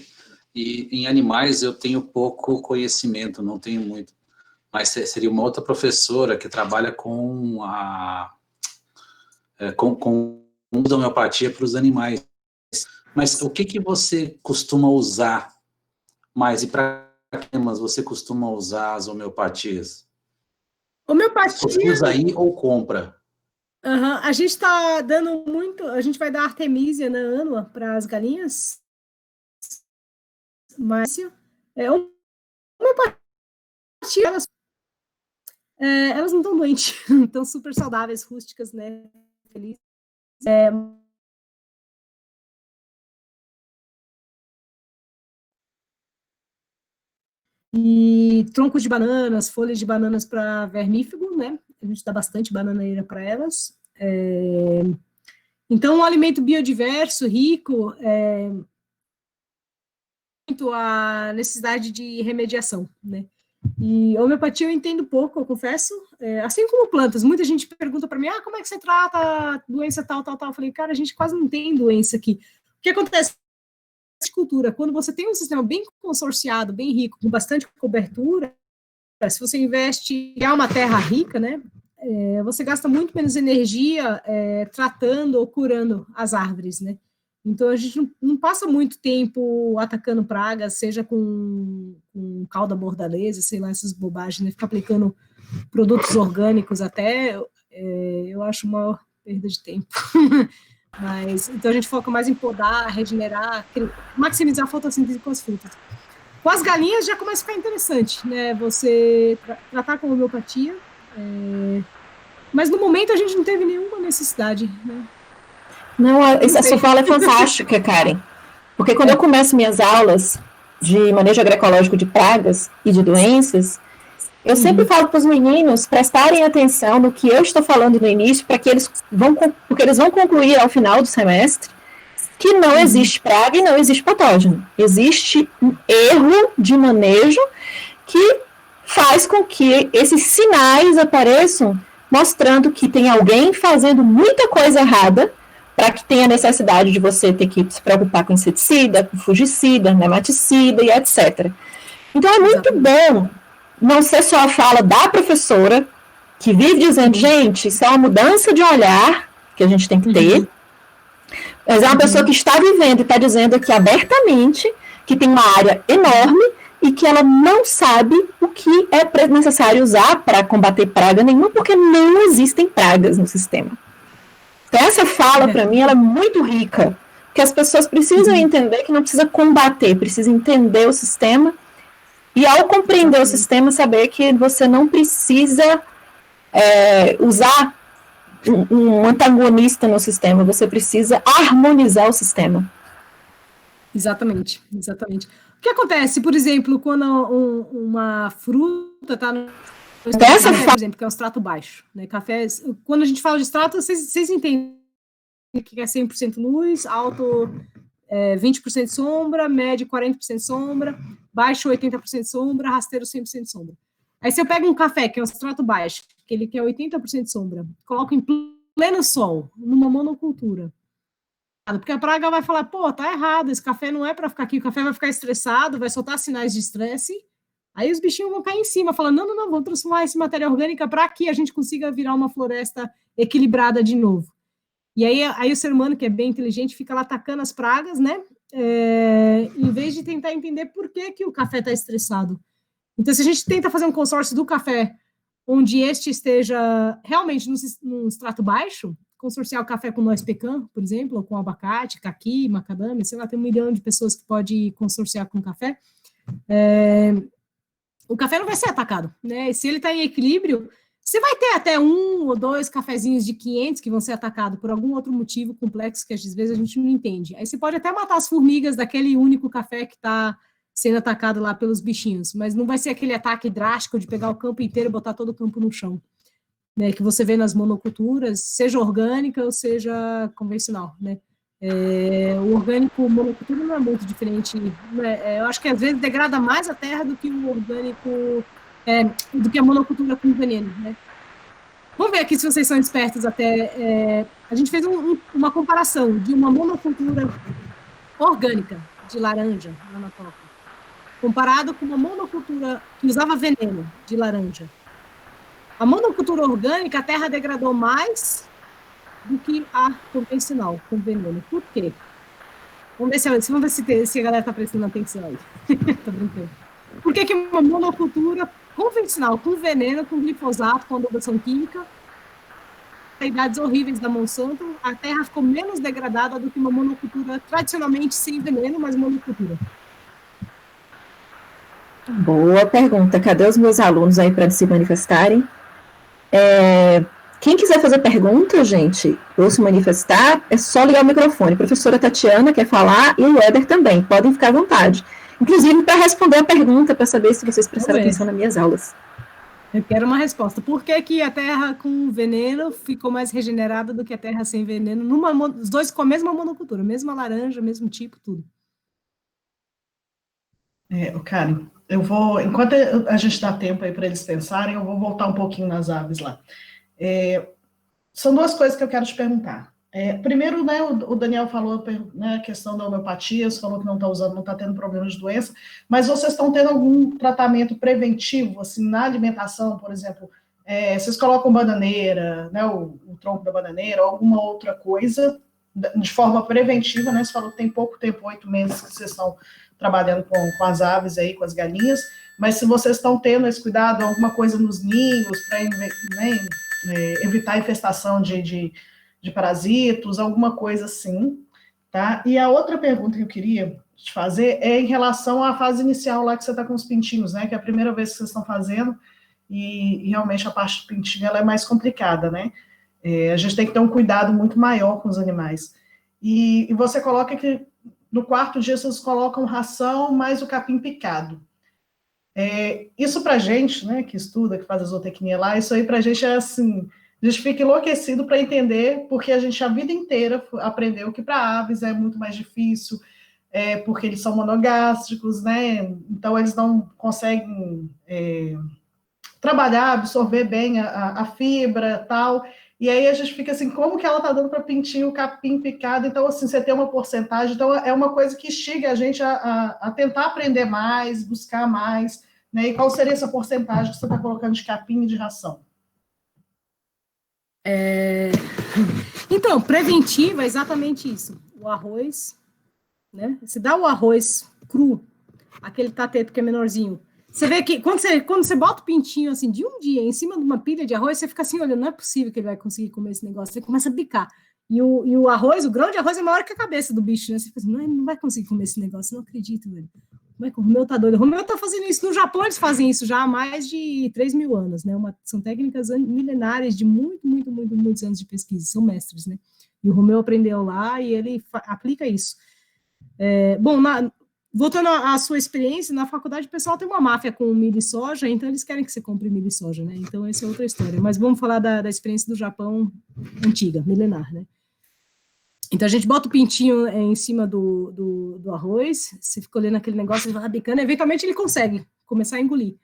E em animais eu tenho pouco conhecimento, não tenho muito. Mas seria uma outra professora que trabalha com o uso da homeopatia para os animais. Mas o que você costuma usar mais? E para que temas você costuma usar as homeopatias? Homeopatia... Você usa aí ou compra? A gente está dando muito... A gente vai dar Artemisia na Anua para as galinhas. Mas homeopatia, elas não estão doentes, estão super saudáveis, rústicas, né? Felizes. E troncos de bananas, folhas de bananas para vermífugo, né? A gente dá bastante bananeira para elas. Então, um alimento biodiverso, rico, muito a necessidade de remediação, né? E homeopatia eu entendo pouco, eu confesso, assim como plantas. Muita gente pergunta para mim, como é que você trata doença tal, tal, tal? Eu falei, cara, a gente quase não tem doença aqui. O que acontece? Cultura, quando você tem um sistema bem consorciado, bem rico, com bastante cobertura, se você investe em uma terra rica, né, você gasta muito menos energia tratando ou curando as árvores, né? Então a gente não passa muito tempo atacando pragas, seja com cauda bordaleza, sei lá, essas bobagens, né? Ficar aplicando produtos orgânicos até, eu acho uma perda de tempo. Mas, então a gente foca mais em podar, regenerar, maximizar a fotossíntese com as frutas. Com as galinhas já começa a ficar interessante, né? Você tratar com homeopatia, mas no momento a gente não teve nenhuma necessidade, né? Não, essa sua fala é fantástica, Karen, porque quando eu começo minhas aulas de manejo agroecológico de pragas e de doenças, eu sempre falo para os meninos prestarem atenção no que eu estou falando no início, porque eles vão concluir ao final do semestre que não existe praga e não existe patógeno. Existe um erro de manejo que faz com que esses sinais apareçam mostrando que tem alguém fazendo muita coisa errada para que tenha necessidade de você ter que se preocupar com inseticida, com fungicida, nematicida e etc. Então é muito bom não ser só a fala da professora, que vive dizendo, gente, isso é uma mudança de olhar que a gente tem que ter, mas é uma pessoa que está vivendo e está dizendo aqui abertamente que tem uma área enorme e que ela não sabe o que é necessário usar para combater praga nenhuma, porque não existem pragas no sistema. Então, essa fala, para mim, ela é muito rica, porque as pessoas precisam entender que não precisa combater, precisa entender o sistema. E ao compreender o sistema, saber que você não precisa usar um antagonista no sistema, você precisa harmonizar o sistema. Exatamente, exatamente. O que acontece, por exemplo, quando uma fruta está no café, por exemplo, que é o extrato baixo, né? Café, quando a gente fala de extrato, vocês entendem que é 100% luz, alto 20% sombra, médio 40% sombra, baixo 80% sombra, rasteiro 100% sombra. Aí se eu pego um café, que é um extrato baixo, que ele quer 80% de sombra, coloca em pleno sol, numa monocultura. Porque a praga vai falar, pô, tá errado, esse café não é para ficar aqui, o café vai ficar estressado, vai soltar sinais de estresse, aí os bichinhos vão cair em cima, falando, não, vamos transformar essa matéria orgânica para que a gente consiga virar uma floresta equilibrada de novo. E aí o ser humano, que é bem inteligente, fica lá atacando as pragas, né? Em vez de tentar entender por que o café está estressado. Então, se a gente tenta fazer um consórcio do café onde este esteja realmente num extrato baixo, consorciar o café com noz pecan, por exemplo, ou com abacate, caqui, macadâmia, sei lá, tem 1 milhão de pessoas que pode consorciar com café, o café não vai ser atacado, né? Se ele está em equilíbrio, você vai ter até 1 ou 2 cafezinhos de 500 que vão ser atacados por algum outro motivo complexo que às vezes a gente não entende. Aí você pode até matar as formigas daquele único café que está sendo atacado lá pelos bichinhos, mas não vai ser aquele ataque drástico de pegar o campo inteiro e botar todo o campo no chão, né, que você vê nas monoculturas, seja orgânica ou seja convencional, né? O orgânico monocultura não é muito diferente, né? Eu acho que às vezes degrada mais a terra do que o orgânico, do que a monocultura com veneno, né? Vamos ver aqui se vocês são espertos até. A gente fez uma comparação de uma monocultura orgânica de laranja lá na toca, comparado com uma monocultura que usava veneno de laranja. A monocultura orgânica, a terra degradou mais do que a convencional, com veneno. Por quê? Vamos ver se a galera está prestando atenção aí. Tô brincando. Por que uma monocultura convencional, com veneno, com glifosato, com adubação química, idades horríveis da Monsanto, a terra ficou menos degradada do que uma monocultura tradicionalmente sem veneno, mas monocultura? Boa pergunta. Cadê os meus alunos aí para se manifestarem? Quem quiser fazer pergunta, gente, ou se manifestar, é só ligar o microfone. A professora Tatiana quer falar e o Éder também. Podem ficar à vontade. Inclusive, para responder a pergunta, para saber se vocês prestaram atenção nas minhas aulas. Eu quero uma resposta. Por que a terra com veneno ficou mais regenerada do que a terra sem veneno? Os dois com a mesma monocultura, mesma laranja, mesmo tipo, tudo. Karen, eu vou, enquanto a gente dá tempo aí para eles pensarem, eu vou voltar um pouquinho nas aves lá. São 2 coisas que eu quero te perguntar. Primeiro, né, o Daniel falou, né, a questão da homeopatia, você falou que não está usando, não está tendo problema de doença, mas vocês estão tendo algum tratamento preventivo, assim, na alimentação, por exemplo, vocês colocam bananeira, né, o tronco da bananeira, ou alguma outra coisa, de forma preventiva, né, você falou que tem pouco tempo, 8 meses que vocês estão trabalhando com as aves aí, com as galinhas, mas se vocês estão tendo esse cuidado, alguma coisa nos ninhos, para, né, evitar a infestação de parasitos, alguma coisa assim, tá? E a outra pergunta que eu queria te fazer é em relação à fase inicial lá que você está com os pintinhos, né? Que é a primeira vez que vocês estão fazendo, e realmente a parte do pintinho ela é mais complicada, né? A gente tem que ter um cuidado muito maior com os animais. E você coloca que no 4º dia vocês colocam ração mais o capim picado. Isso para a gente, né, que estuda, que faz a zootecnia lá, isso aí para a gente é assim, a gente fica enlouquecido para entender, porque a gente a vida inteira aprendeu que para aves é muito mais difícil, porque eles são monogástricos, né, então eles não conseguem trabalhar, absorver bem a fibra, tal, e aí a gente fica assim, como que ela está dando para pintinho o capim picado? Então, assim, você tem uma porcentagem, então é uma coisa que instiga a gente a tentar aprender mais, buscar mais, né? E qual seria essa porcentagem que você está colocando de capim e de ração? Então, preventiva é exatamente isso. O arroz, né? Você dá o arroz cru, aquele tateto que é menorzinho, você vê que quando você bota o pintinho assim de um dia em cima de uma pilha de arroz, você fica assim olhando, não é possível que ele vai conseguir comer esse negócio. Você começa a bicar. E o arroz, o grão de arroz é maior que a cabeça do bicho, né? Você fica assim, não, ele não vai conseguir comer esse negócio, não acredito, velho. Como é que o Romeu tá doido? O Romeu tá fazendo isso. No Japão, eles fazem isso já há mais de 3.000 anos, né? São técnicas milenares de muitos anos de pesquisa. São mestres, né? E o Romeu aprendeu lá e ele aplica isso. Voltando à sua experiência, na faculdade o pessoal tem uma máfia com milho e soja, então eles querem que você compre milho e soja, né? Então essa é outra história. Mas vamos falar da experiência do Japão antiga, milenar, né? Então a gente bota o pintinho em cima do arroz, você fica olhando aquele negócio, ele vai bicando, eventualmente ele consegue começar a engolir.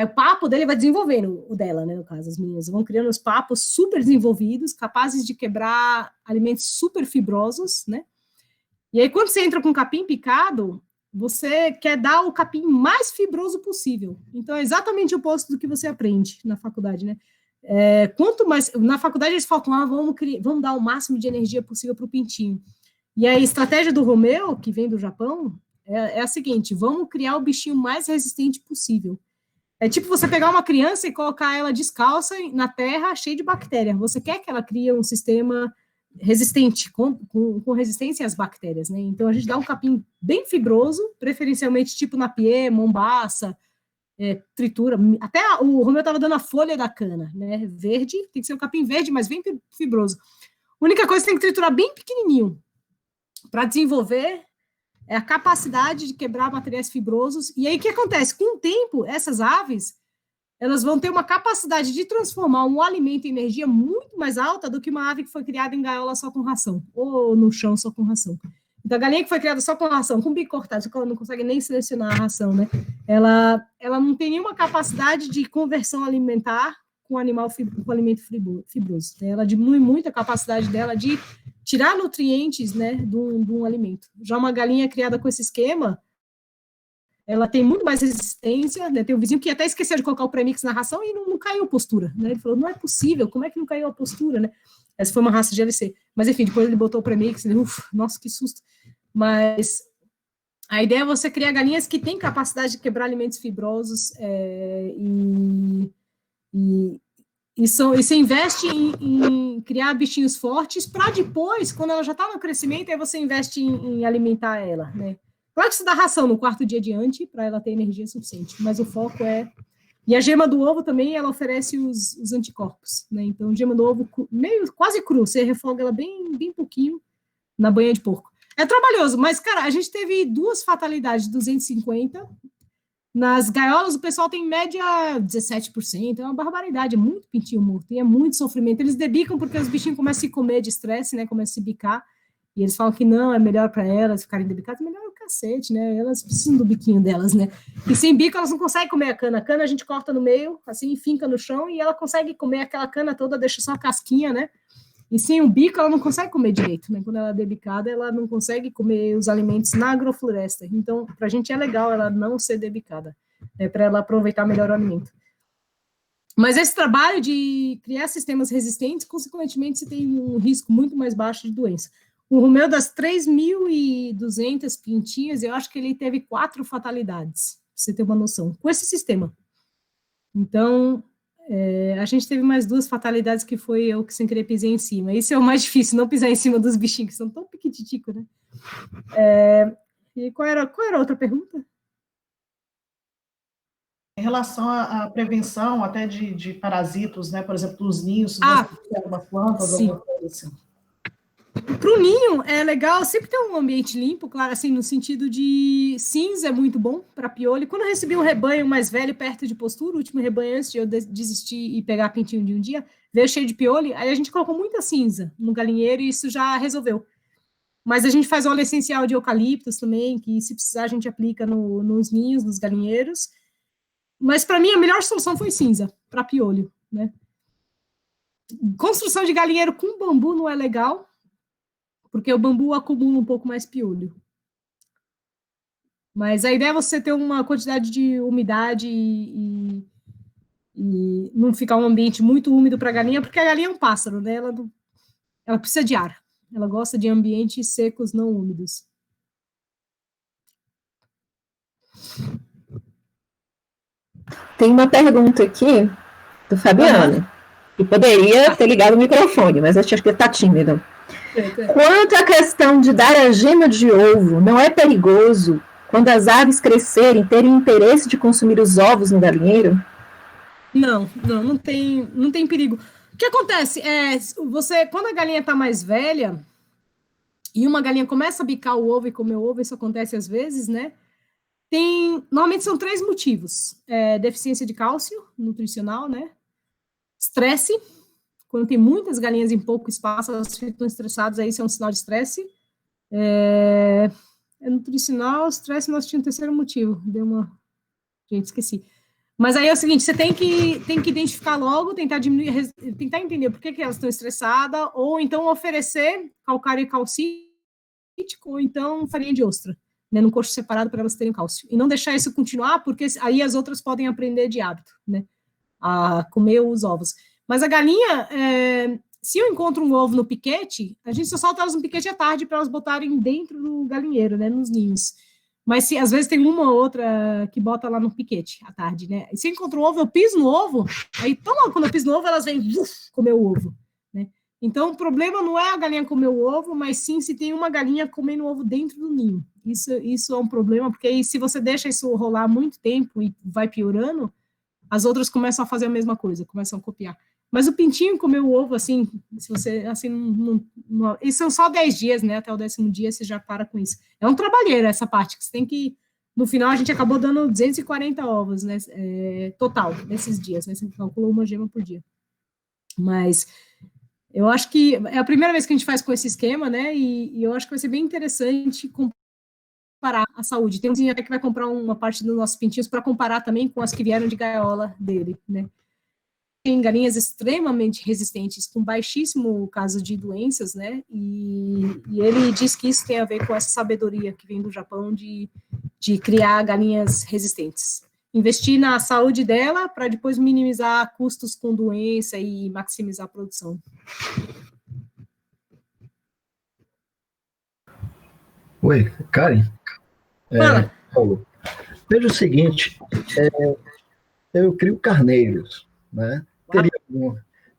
Aí o papo dele vai desenvolvendo, o dela, né, no caso, as meninas vão criando os papos super desenvolvidos, capazes de quebrar alimentos super fibrosos, né? E aí, quando você entra com capim picado, você quer dar o capim mais fibroso possível. Então, é exatamente o oposto do que você aprende na faculdade, né? Quanto mais... Na faculdade, eles falam, vamos dar o máximo de energia possível para o pintinho. E a estratégia do Romeu, que vem do Japão, é a seguinte, vamos criar o bichinho mais resistente possível. É tipo você pegar uma criança e colocar ela descalça na terra, cheia de bactéria. Você quer que ela crie um sistema resistente, com resistência às bactérias, né? Então, a gente dá um capim bem fibroso, preferencialmente tipo napier, mombaça, tritura. Até o Romeu estava dando a folha da cana, né? Verde, tem que ser um capim verde, mas bem fibroso. A única coisa que tem que triturar bem pequenininho para desenvolver é a capacidade de quebrar materiais fibrosos. E aí, o que acontece? Com o tempo, essas aves, elas vão ter uma capacidade de transformar um alimento em energia muito mais alta do que uma ave que foi criada em gaiola só com ração, ou no chão só com ração. Então, a galinha que foi criada só com ração, com bico cortado, ela não consegue nem selecionar a ração, né? Ela não tem nenhuma capacidade de conversão alimentar com com alimento fibroso. Ela diminui muito a capacidade dela de tirar nutrientes, né, de um alimento. Já uma galinha criada com esse esquema, ela tem muito mais resistência, né? Tem um vizinho que até esqueceu de colocar o premix na ração e não caiu a postura, né? Ele falou, não é possível, como é que não caiu a postura, né? Essa foi uma raça de LC. Mas, enfim, depois ele botou o premix, ele, nossa, que susto. Mas a ideia é você criar galinhas que têm capacidade de quebrar alimentos fibrosos e você investe em criar bichinhos fortes para depois, quando ela já está no crescimento, aí você investe em alimentar ela, né? Claro que você dá ração no quarto dia adiante para ela ter energia suficiente, mas o foco é... E a gema do ovo também, ela oferece os anticorpos, né? Então, gema do ovo quase cru, você refoga ela bem, bem pouquinho na banha de porco. É trabalhoso, mas, cara, a gente teve 2 fatalidades de 250. Nas gaiolas, o pessoal tem em média 17%, é uma barbaridade, é muito pintinho morto, e é muito sofrimento. Eles debicam porque os bichinhos começam a se comer de estresse, né? Começam a se bicar. E eles falam que não, é melhor para elas ficarem debicadas, melhor o cacete, né? Elas precisam do biquinho delas, né? E sem bico elas não conseguem comer a cana. A cana a gente corta no meio, assim, finca no chão, e ela consegue comer aquela cana toda, deixa só a casquinha, né? E sem o bico ela não consegue comer direito, né? Quando ela é debicada, ela não consegue comer os alimentos na agrofloresta. Então, para a gente é legal ela não ser debicada, né? Para ela aproveitar melhor o alimento. Mas esse trabalho de criar sistemas resistentes, consequentemente, você tem um risco muito mais baixo de doença. O Romeu, das 3.200 pintinhas, eu acho que ele teve 4 fatalidades, pra você ter uma noção, com esse sistema. Então, a gente teve mais 2 fatalidades que foi eu que sem querer pisei em cima. Isso é o mais difícil, não pisar em cima dos bichinhos, que são tão piquititicos, né? E qual era a outra pergunta? Em relação à prevenção até de parasitos, né? Por exemplo, dos ninhos, algumas plantas, sim. alguma coisa assim. Para o ninho, é legal sempre ter um ambiente limpo, claro, assim, no sentido de cinza é muito bom para piolho. Quando eu recebi um rebanho mais velho perto de postura, o último rebanho antes de eu desistir e pegar pintinho de um dia, veio cheio de piolho, aí a gente colocou muita cinza no galinheiro e isso já resolveu. Mas a gente faz óleo essencial de eucaliptus também, que se precisar a gente aplica nos ninhos, nos galinheiros. Mas para mim a melhor solução foi cinza, para piolho, né? Construção de galinheiro com bambu não é legal, porque o bambu acumula um pouco mais piolho. Mas a ideia é você ter uma quantidade de umidade e não ficar um ambiente muito úmido para a galinha, porque a galinha é um pássaro, né? Ela precisa de ar. Ela gosta de ambientes secos, não úmidos. Tem uma pergunta aqui do Fabiano, que poderia ter ligado o microfone, mas acho que ele está tímido. Quanto à questão de dar a gema de ovo, não é perigoso quando as aves crescerem, terem interesse de consumir os ovos no galinheiro? Não tem perigo. O que acontece quando a galinha está mais velha e uma galinha começa a bicar o ovo e comer o ovo, isso acontece às vezes, né? Normalmente são 3 motivos: deficiência de cálcio nutricional, né? Estresse. Quando tem muitas galinhas em pouco espaço, elas ficam estressadas, aí isso é um sinal de estresse. Nutricional, estresse, nós tínhamos um terceiro motivo. Gente, esqueci. Mas aí é o seguinte, você tem que identificar logo, tentar diminuir, tentar entender por que elas estão estressadas, ou então oferecer calcário e calcítico, ou então farinha de ostra, né, num coxo separado para elas terem cálcio. E não deixar isso continuar, porque aí as outras podem aprender de hábito, né, a comer os ovos. Mas a galinha, se eu encontro um ovo no piquete, a gente só solta elas no piquete à tarde para elas botarem dentro do galinheiro, né, nos ninhos. Mas se às vezes tem uma ou outra que bota lá no piquete à tarde, né? E se eu encontro um ovo, eu piso no ovo, aí tão logo quando eu piso no ovo, elas vêm comer o ovo, né? Então, o problema não é a galinha comer o ovo, mas sim se tem uma galinha comendo ovo dentro do ninho. Isso é um problema, porque aí se você deixa isso rolar muito tempo e vai piorando, as outras começam a fazer a mesma coisa, começam a copiar. Mas o pintinho comeu o ovo, assim, se você, assim, isso são só 10 dias, né, até o 10º dia você já para com isso. É um trabalheiro essa parte, que você tem que, no final a gente acabou dando 240 ovos, né, total, nesses dias, né, você calculou uma gema por dia. Mas eu acho que é a primeira vez que a gente faz com esse esquema, né, e eu acho que vai ser bem interessante comparar a saúde. Tem um até que vai comprar uma parte dos nossos pintinhos para comparar também com as que vieram de gaiola dele, né. Tem galinhas extremamente resistentes, com baixíssimo caso de doenças, né, e ele diz que isso tem a ver com essa sabedoria que vem do Japão de criar galinhas resistentes. Investir na saúde dela para depois minimizar custos com doença e maximizar a produção. Oi, Karen. Fala. Paulo. Veja o seguinte, eu crio carneiros, né?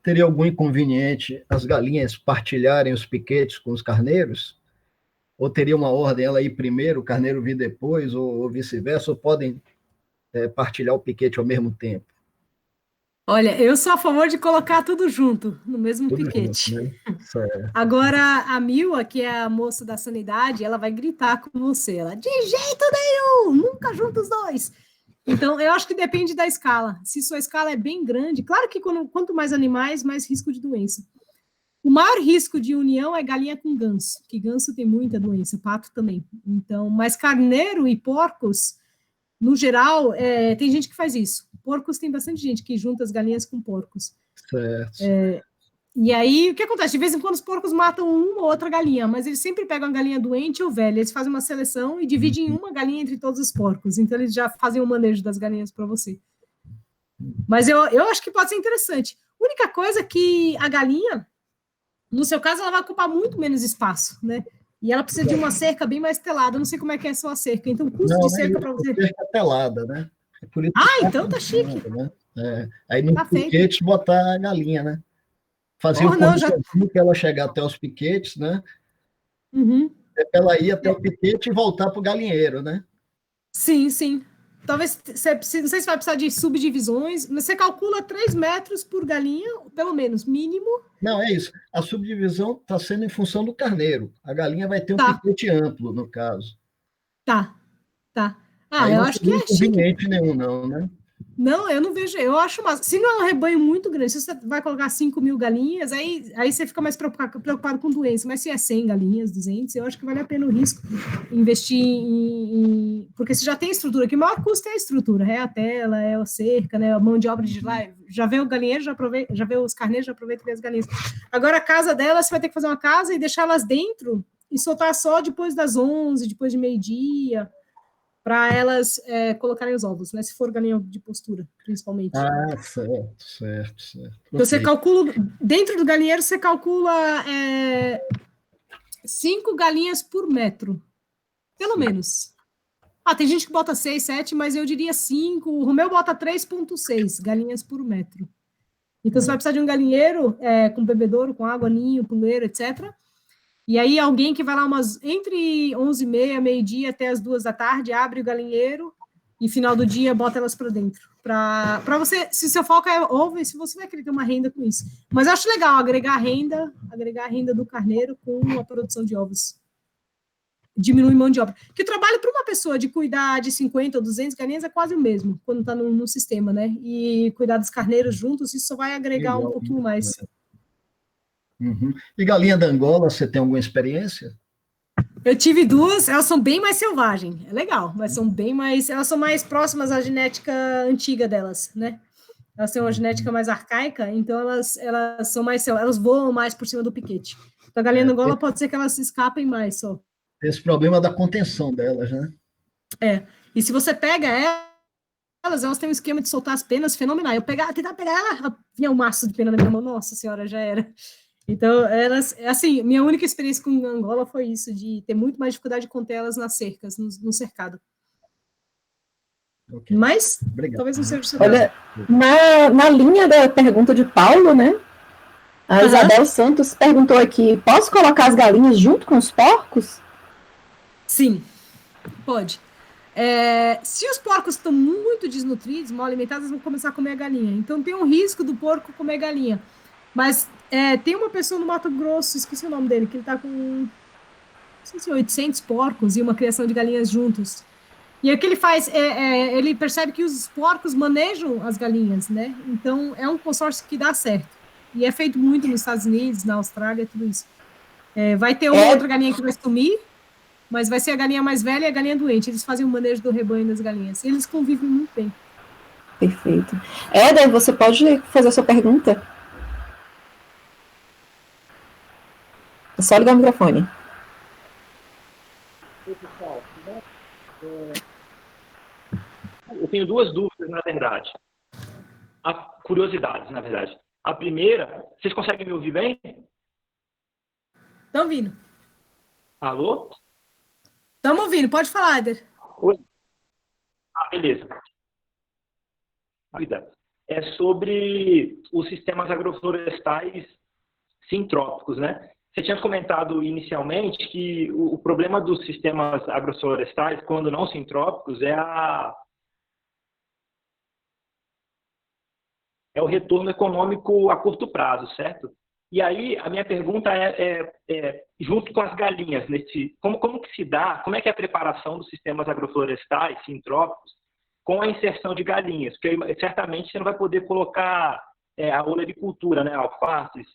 Teria algum inconveniente as galinhas partilharem os piquetes com os carneiros? Ou teria uma ordem, ela ir primeiro, o carneiro vir depois, ou vice-versa, ou podem partilhar o piquete ao mesmo tempo? Olha, eu sou a favor de colocar tudo junto, no mesmo Tudo piquete. junto, né? Agora, a Mila, que é a moça da sanidade, ela vai gritar com você. Ela, de jeito nenhum, nunca junta os dois. Então, eu acho que depende da escala. Se sua escala é bem grande, claro que quanto mais animais, mais risco de doença. O maior risco de união é galinha com ganso, que ganso tem muita doença, pato também. Então, mas carneiro e porcos, no geral, tem gente que faz isso. Porcos tem bastante gente que junta as galinhas com porcos. Certo. E aí, o que acontece? De vez em quando os porcos matam uma ou outra galinha, mas eles sempre pegam a galinha doente ou velha, eles fazem uma seleção e dividem uma galinha entre todos os porcos, então eles já fazem o manejo das galinhas para você. Mas eu acho que pode ser interessante. A única coisa é que a galinha, no seu caso, ela vai ocupar muito menos espaço, né? E ela precisa de uma cerca bem mais telada, eu não sei como é que é a sua cerca, então o custo de cerca para você... Cerca telada, né? É por isso então tá chique. Né? Aí no Tá piquete feito. botar a galinha, né? Fazer o caminho que ela chegar até os piquetes, né? Uhum. Ela ir até o piquete e voltar para o galinheiro, né? Sim, sim. Talvez você precise, não sei se vai precisar de subdivisões, mas você calcula 3 metros por galinha, pelo menos, mínimo. Não, é isso. A subdivisão está sendo em função do carneiro. A galinha vai ter um piquete amplo, no caso. Tá. Aí eu acho que é inconveniente nenhum, não, né? Não, eu não vejo, eu acho massa. Se não é um rebanho muito grande, se você vai colocar 5.000 galinhas, aí você fica mais preocupado com doença, mas se é 100 galinhas, 200, eu acho que vale a pena o risco investir porque você já tem estrutura, que o maior custo é a estrutura, é a tela, é a cerca, né, a mão de obra de lá, já vê o galinheiro, já vê os carneiros, já aproveita e vê as galinhas. Agora, a casa delas, você vai ter que fazer uma casa e deixá-las dentro e soltar só depois das 11, depois de meio-dia, para elas colocarem os ovos, né? Se for galinha de postura, principalmente. Certo. Então, você calcula, dentro do galinheiro, você calcula 5 galinhas por metro, pelo menos. Tem gente que bota 6, 7, mas eu diria 5. O Romeu bota 3,6 galinhas por metro. Então, você vai precisar de um galinheiro com bebedouro, com água, ninho, puleiro, etc., e aí alguém que vai lá entre 11h30, meio-dia até as 2 da tarde, abre o galinheiro e final do dia bota elas para dentro. Para você, se seu foco é ovo, se você vai querer ter uma renda com isso. Mas eu acho legal agregar a renda do carneiro com a produção de ovos. Diminui mão de obra. Porque o trabalho para uma pessoa de cuidar de 50 ou 200 galinhas é quase o mesmo, quando está no sistema, né? E cuidar dos carneiros juntos, isso só vai agregar um pouquinho mais. Uhum. E galinha da Angola, você tem alguma experiência? Eu tive duas, elas são bem mais selvagens, é legal, mas elas são mais próximas à genética antiga delas, né? Elas têm uma genética mais arcaica, então elas são mais, elas voam mais por cima do piquete. Então a galinha da Angola pode ser que elas se escapem mais só. Esse problema da contenção delas, né? E se você pega elas têm um esquema de soltar as penas fenomenal. Tentar pegar ela, vinha um maço de pena na minha mão, nossa senhora, já era. Então, assim, minha única experiência com Angola foi isso, de ter muito mais dificuldade de conter elas nas cercas, no cercado. Okay. Mas, Obrigado. talvez não seja o seu Olha, na linha da pergunta de Paulo, né? A Isabel Santos perguntou aqui, posso colocar as galinhas junto com os porcos? Sim, pode. Se os porcos estão muito desnutridos, mal alimentados, eles vão começar a comer a galinha. Então, tem um risco do porco comer galinha. Mas tem uma pessoa no Mato Grosso, esqueci o nome dele, que ele está com, não sei se 800 porcos e uma criação de galinhas juntos. E o que ele faz, ele percebe que os porcos manejam as galinhas, né? Então, é um consórcio que dá certo. E é feito muito nos Estados Unidos, na Austrália, tudo isso. Vai ter uma outra galinha que vai sumir, mas vai ser a galinha mais velha e a galinha doente. Eles fazem o manejo do rebanho das galinhas. Eles convivem muito bem. Perfeito. Éder, você pode fazer a sua pergunta? É só ligar o microfone. Pessoal, eu tenho duas dúvidas, na verdade. Curiosidades, na verdade. A primeira, vocês conseguem me ouvir bem? Estão ouvindo? Alô? Estamos ouvindo, pode falar, Éder. Oi. Beleza. É sobre os sistemas agroflorestais sintrópicos, né? Você tinha comentado inicialmente que o problema dos sistemas agroflorestais, quando não sintrópicos, é o retorno econômico a curto prazo, certo? E aí, a minha pergunta junto com as galinhas, como que se dá, como é que é a preparação dos sistemas agroflorestais, sintrópicos, com a inserção de galinhas? Porque certamente você não vai poder colocar a olericultura, né, alfaces,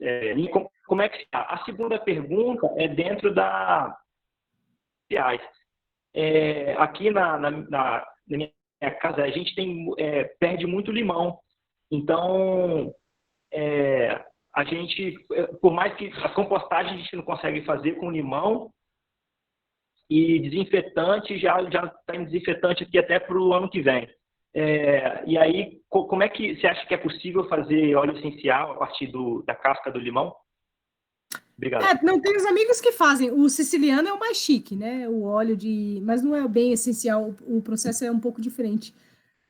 como é que se dá? A segunda pergunta é dentro da... aqui na minha casa, a gente perde muito limão. Então, a gente, por mais que a compostagem a gente não consegue fazer com limão, e desinfetante, já está em desinfetante aqui até para o ano que vem. E aí, como é que você acha que é possível fazer óleo essencial a partir da casca do limão? Obrigado. Não, tem os amigos que fazem. O siciliano é o mais chique, né? O óleo mas não é bem essencial, o processo é um pouco diferente.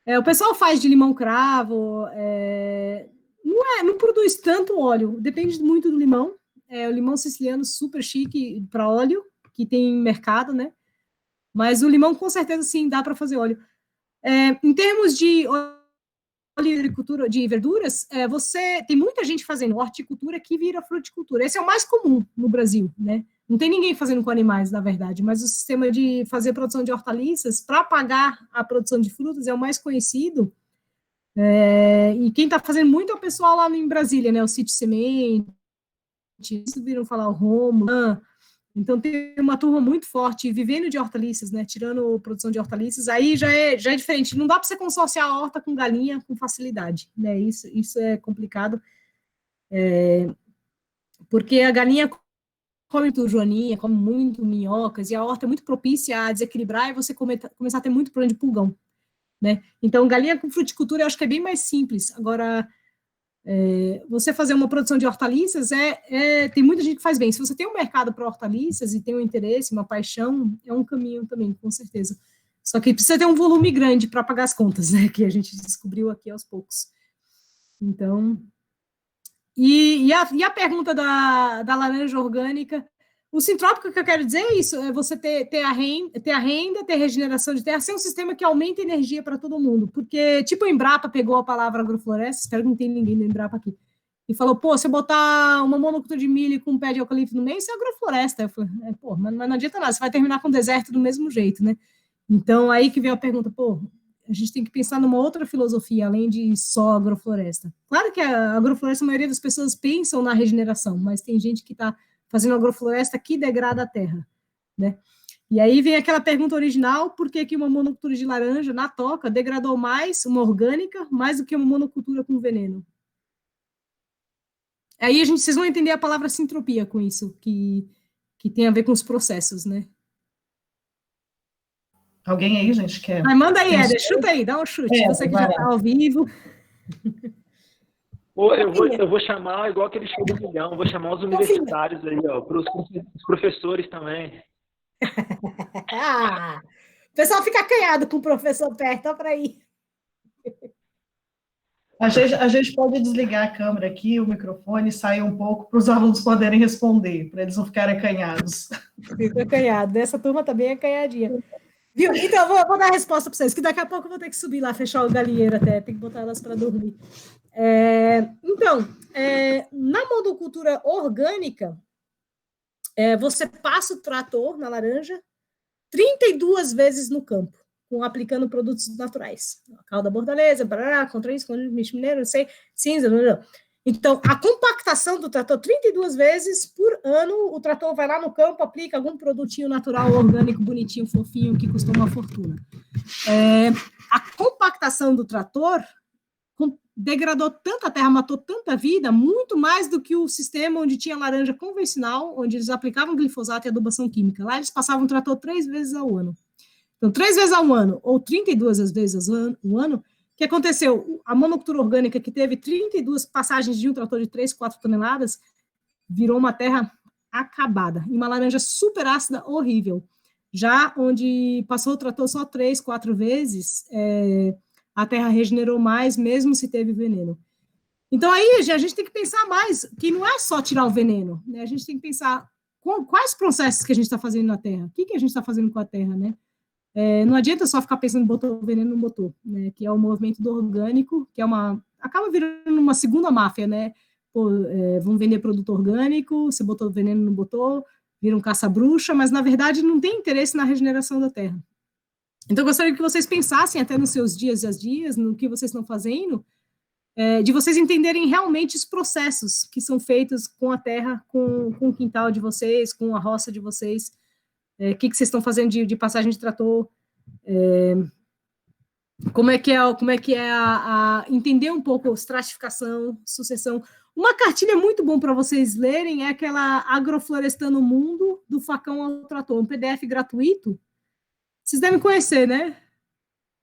O pessoal faz de limão cravo, não produz tanto óleo, depende muito do limão. O limão siciliano super chique para óleo, que tem mercado, né? Mas o limão, com certeza, sim, dá para fazer óleo. Em termos de agricultura de verduras, tem muita gente fazendo horticultura que vira fruticultura. Esse é o mais comum no Brasil, né? Não tem ninguém fazendo com animais, na verdade, mas o sistema de fazer produção de hortaliças para pagar a produção de frutas é o mais conhecido. E quem está fazendo muito é o pessoal lá em Brasília, né? O Sítio Semente, vocês viram falar o Romo. Então, tem uma turma muito forte vivendo de hortaliças, né? Tirando produção de hortaliças, aí já é diferente. Não dá para você consorciar a horta com galinha com facilidade, né? Isso é complicado. Porque a galinha come muito joaninha, come muito minhocas, e a horta é muito propícia a desequilibrar e você começar a ter muito problema de pulgão, né? Então, galinha com fruticultura eu acho que é bem mais simples. Agora, você fazer uma produção de hortaliças, tem muita gente que faz bem. Se você tem um mercado para hortaliças e tem um interesse, uma paixão, é um caminho também, com certeza. Só que precisa ter um volume grande para pagar as contas, né? Que a gente descobriu aqui aos poucos. Então... E a pergunta da laranja orgânica, o sintrópico que eu quero dizer é isso, é você ter a renda, ter regeneração de terra, ser um sistema que aumenta a energia para todo mundo, porque tipo o Embrapa pegou a palavra agrofloresta, espero que não tenha ninguém do Embrapa aqui, e falou, se eu botar uma monocultura de milho com um pé de eucalipto no meio, isso é agrofloresta. Eu falei, mas não adianta nada, você vai terminar com o deserto do mesmo jeito, né? Então aí que vem a pergunta, a gente tem que pensar numa outra filosofia, além de só agrofloresta. Claro que a agrofloresta, a maioria das pessoas pensam na regeneração, mas tem gente que está fazendo agrofloresta que degrada a terra. né? E aí vem aquela pergunta original, por que uma monocultura de laranja na toca degradou mais uma orgânica, mais do que uma monocultura com veneno? Aí vocês vão entender a palavra sintropia com isso, que tem a ver com os processos, né? Alguém aí, gente, quer? Manda aí, Éder, chuta aí, dá um chute, você que já está ao vivo. Eu vou chamar, igual aquele show do milhão, vou chamar os universitários aí, ó, para os professores também. O pessoal fica acanhado com o professor perto, ó, para ir. A gente pode desligar a câmera aqui, o microfone, sair um pouco para os alunos poderem responder, para eles não ficarem acanhados. Fico acanhado, essa turma tá bem acanhadinha. Viu? Então, vou dar a resposta para vocês, que daqui a pouco eu vou ter que subir lá, fechar o galinheiro até, tem que botar elas para dormir. Na monocultura orgânica, você passa o trator na laranja 32 vezes no campo, aplicando produtos naturais. Calda bordaleza, barará, contra isso, bicho mineiro, não sei, cinza, não. Então, a compactação do trator, 32 vezes por ano, o trator vai lá no campo, aplica algum produtinho natural, orgânico, bonitinho, fofinho, que custa uma fortuna. A compactação do trator degradou tanta terra, matou tanta vida, muito mais do que o sistema onde tinha laranja convencional, onde eles aplicavam glifosato e adubação química. Lá eles passavam o trator 3 vezes ao ano. Então, 3 vezes ao ano, ou 32 vezes ao ano, o que aconteceu? A monocultura orgânica, que teve 32 passagens de um trator de 3, 4 toneladas, virou uma terra acabada, e uma laranja super ácida, horrível. Já onde passou o trator só 3, 4 vezes, a terra regenerou mais, mesmo se teve veneno. Então, aí, a gente tem que pensar mais, que não é só tirar o veneno, né? A gente tem que pensar quais processos que a gente está fazendo na terra, o que a gente está fazendo com a terra, né? Não adianta só ficar pensando botou veneno, não botou, né? Que é o movimento do orgânico, que acaba virando uma segunda máfia, né? Vão vender produto orgânico, você botou veneno, não botou, vira um caça-bruxa, mas na verdade não tem interesse na regeneração da terra. Então eu gostaria que vocês pensassem até nos seus dias e dias, no que vocês estão fazendo, de vocês entenderem realmente os processos que são feitos com a terra, com o quintal de vocês, com a roça de vocês. O que vocês estão fazendo de passagem de trator, como é que é entender um pouco estratificação, sucessão. Uma cartilha muito bom para vocês lerem é aquela Agroflorestando o Mundo, do Facão ao Trator, um PDF gratuito. Vocês devem conhecer, né?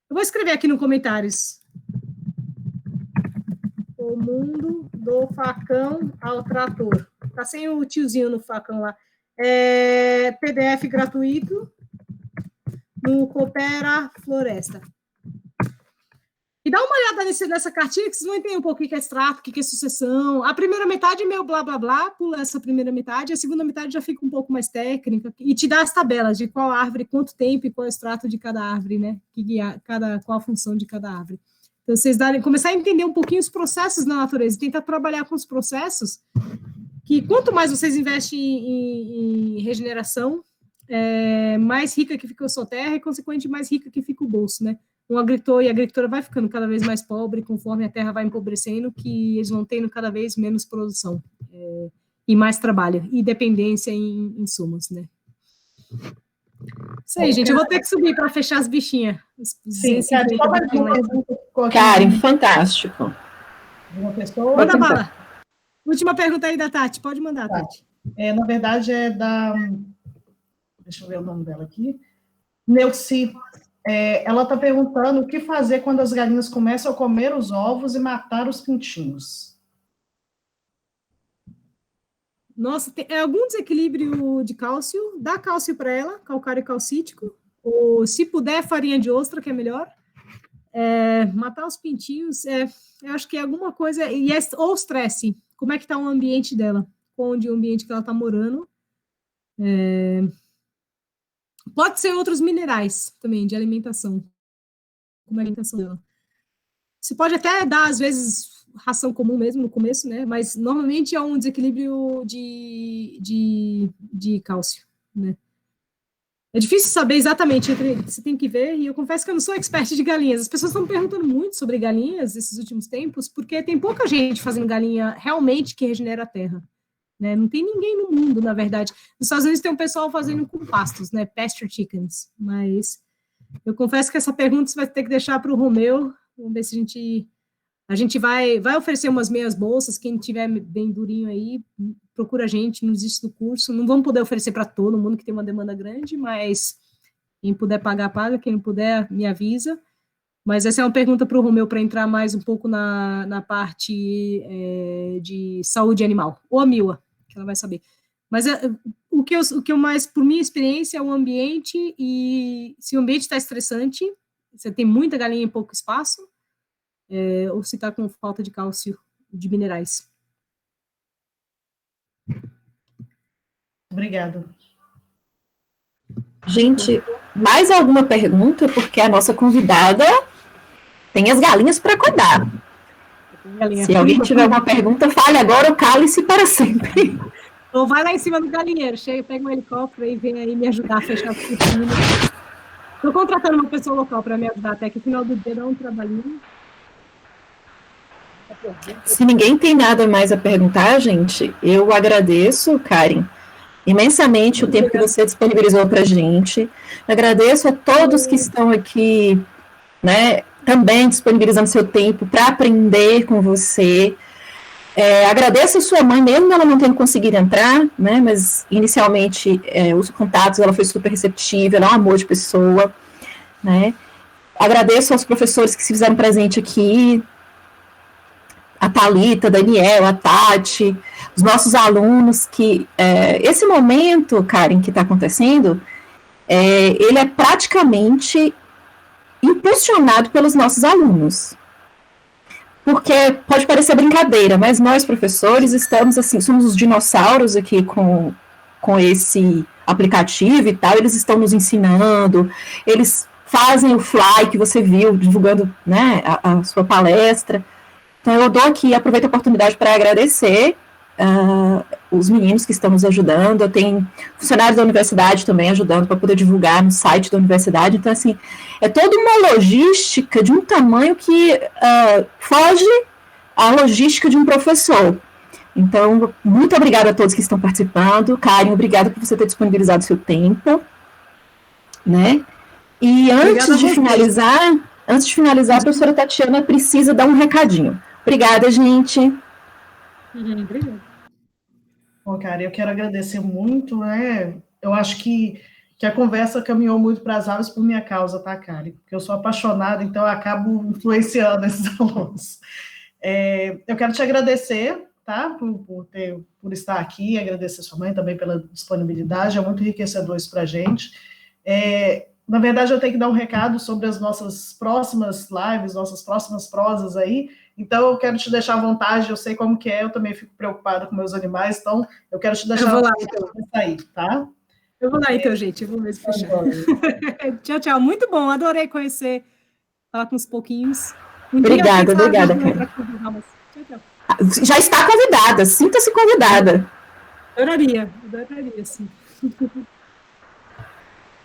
Eu vou escrever aqui nos comentários. O Mundo do Facão ao Trator. Tá sem o tiozinho no facão lá. PDF gratuito no Coopera Floresta. E dá uma olhada nessa cartilha, que vocês vão entender um pouco o que é extrato, o que é sucessão. A primeira metade é meio blá, blá, blá, pula essa primeira metade, a segunda metade já fica um pouco mais técnica, e te dá as tabelas de qual árvore, quanto tempo e qual é o extrato de cada árvore, né? Qual a função de cada árvore. Então, vocês começar a entender um pouquinho os processos na natureza, e tentar trabalhar com os processos, que quanto mais vocês investem em regeneração, mais rica que fica a sua terra e, consequentemente, mais rica que fica o bolso, né? O agricultor e a agricultora vai ficando cada vez mais pobre conforme a terra vai empobrecendo, que eles vão tendo cada vez menos produção e mais trabalho, e dependência em insumos, né? Isso aí, gente, eu vou ter que subir para fechar as bichinhas. Sim, Karen, fantástico. Uma pessoa... Manda bala. Última pergunta aí da Tati, pode mandar, Tati. Na verdade, é da... Deixa eu ver o nome dela aqui. Neuci. Ela está perguntando o que fazer quando as galinhas começam a comer os ovos e matar os pintinhos. Nossa, tem algum desequilíbrio de cálcio, dá cálcio para ela, calcário calcítico, ou se puder, farinha de ostra, que é melhor. Matar os pintinhos, eu acho que é alguma coisa, ou estresse, como é que está o ambiente dela, onde o ambiente que ela está morando. Pode ser outros minerais também, de alimentação, como a alimentação dela. Você pode até dar, às vezes, ração comum mesmo no começo, né? Mas normalmente é um desequilíbrio de cálcio, né? É difícil saber exatamente, você tem que ver, e eu confesso que eu não sou expert de galinhas. As pessoas estão perguntando muito sobre galinhas esses últimos tempos, porque tem pouca gente fazendo galinha realmente que regenera a terra, né? Não tem ninguém no mundo, na verdade. Nos Estados Unidos tem um pessoal fazendo com pastos, né? Pasture chickens. Mas eu confesso que essa pergunta você vai ter que deixar para o Romeu. Vamos ver se a gente vai oferecer umas meias bolsas. Quem tiver bem durinho aí, procura a gente, não desiste do curso. Não vamos poder oferecer para todo mundo que tem uma demanda grande, mas quem puder pagar, paga. Quem não puder, me avisa. Mas essa é uma pergunta para o Romeu, para entrar mais um pouco na parte de saúde animal. Ou a Mila, que ela vai saber. Mas o que eu mais, por minha experiência, é o ambiente, e se o ambiente está estressante, você tem muita galinha em pouco espaço, ou se está com falta de cálcio, de minerais. Obrigada. Gente, mais alguma pergunta? Porque a nossa convidada tem as galinhas para cuidar. Se alguém tiver alguma pergunta, fale agora ou cale-se para sempre. Ou vai lá em cima do galinheiro, chega, pega um helicóptero e vem aí me ajudar a fechar o cortina. Estou contratando uma pessoa local para me ajudar até que no final do dia dá um trabalhinho. Se ninguém tem nada mais a perguntar, gente, eu agradeço, Karen, imensamente o tempo que você disponibilizou para a gente. Agradeço a todos que estão aqui, né, também disponibilizando seu tempo para aprender com você. Agradeço a sua mãe, mesmo ela não tendo conseguido entrar, né, mas inicialmente os contatos, ela foi super receptiva, ela é um amor de pessoa, né. Agradeço aos professores que se fizeram presente aqui, a Thalita, a Daniel, a Tati, os nossos alunos, que esse momento, Karen, que está acontecendo, ele é praticamente impulsionado pelos nossos alunos. Porque pode parecer brincadeira, mas nós, professores, estamos assim, somos os dinossauros aqui com esse aplicativo e tal, eles estão nos ensinando, eles fazem o fly que você viu, divulgando, né, a sua palestra. Então, eu dou aqui, aproveito a oportunidade para agradecer os meninos que estão nos ajudando. Eu tenho funcionários da universidade também ajudando para poder divulgar no site da universidade. Então, assim, é toda uma logística de um tamanho que foge à logística de um professor. Então, muito obrigada a todos que estão participando. Karen, obrigada por você ter disponibilizado o seu tempo, né? E antes de finalizar, a professora Tatiana precisa dar um recadinho. Obrigada, gente. Obrigada. Bom, cara, eu quero agradecer muito, né? Eu acho que a conversa caminhou muito para as aves por minha causa, tá, Karen? Porque eu sou apaixonada, então eu acabo influenciando esses alunos. Eu quero te agradecer, tá? Por estar aqui, agradecer sua mãe também pela disponibilidade, é muito enriquecedor isso para a gente. Na verdade, eu tenho que dar um recado sobre as nossas próximas lives, nossas próximas prosas aí. Então, eu quero te deixar à vontade, eu sei como que eu também fico preocupada com meus animais, então eu quero te deixar à vontade para sair, tá? Eu vou lá então, gente, eu vou mesmo fechar. Tchau, tchau, muito bom, adorei conhecer, falar com uns pouquinhos. Obrigada. Tchau, tchau. Já está convidada, sinta-se convidada. Adoraria, sim.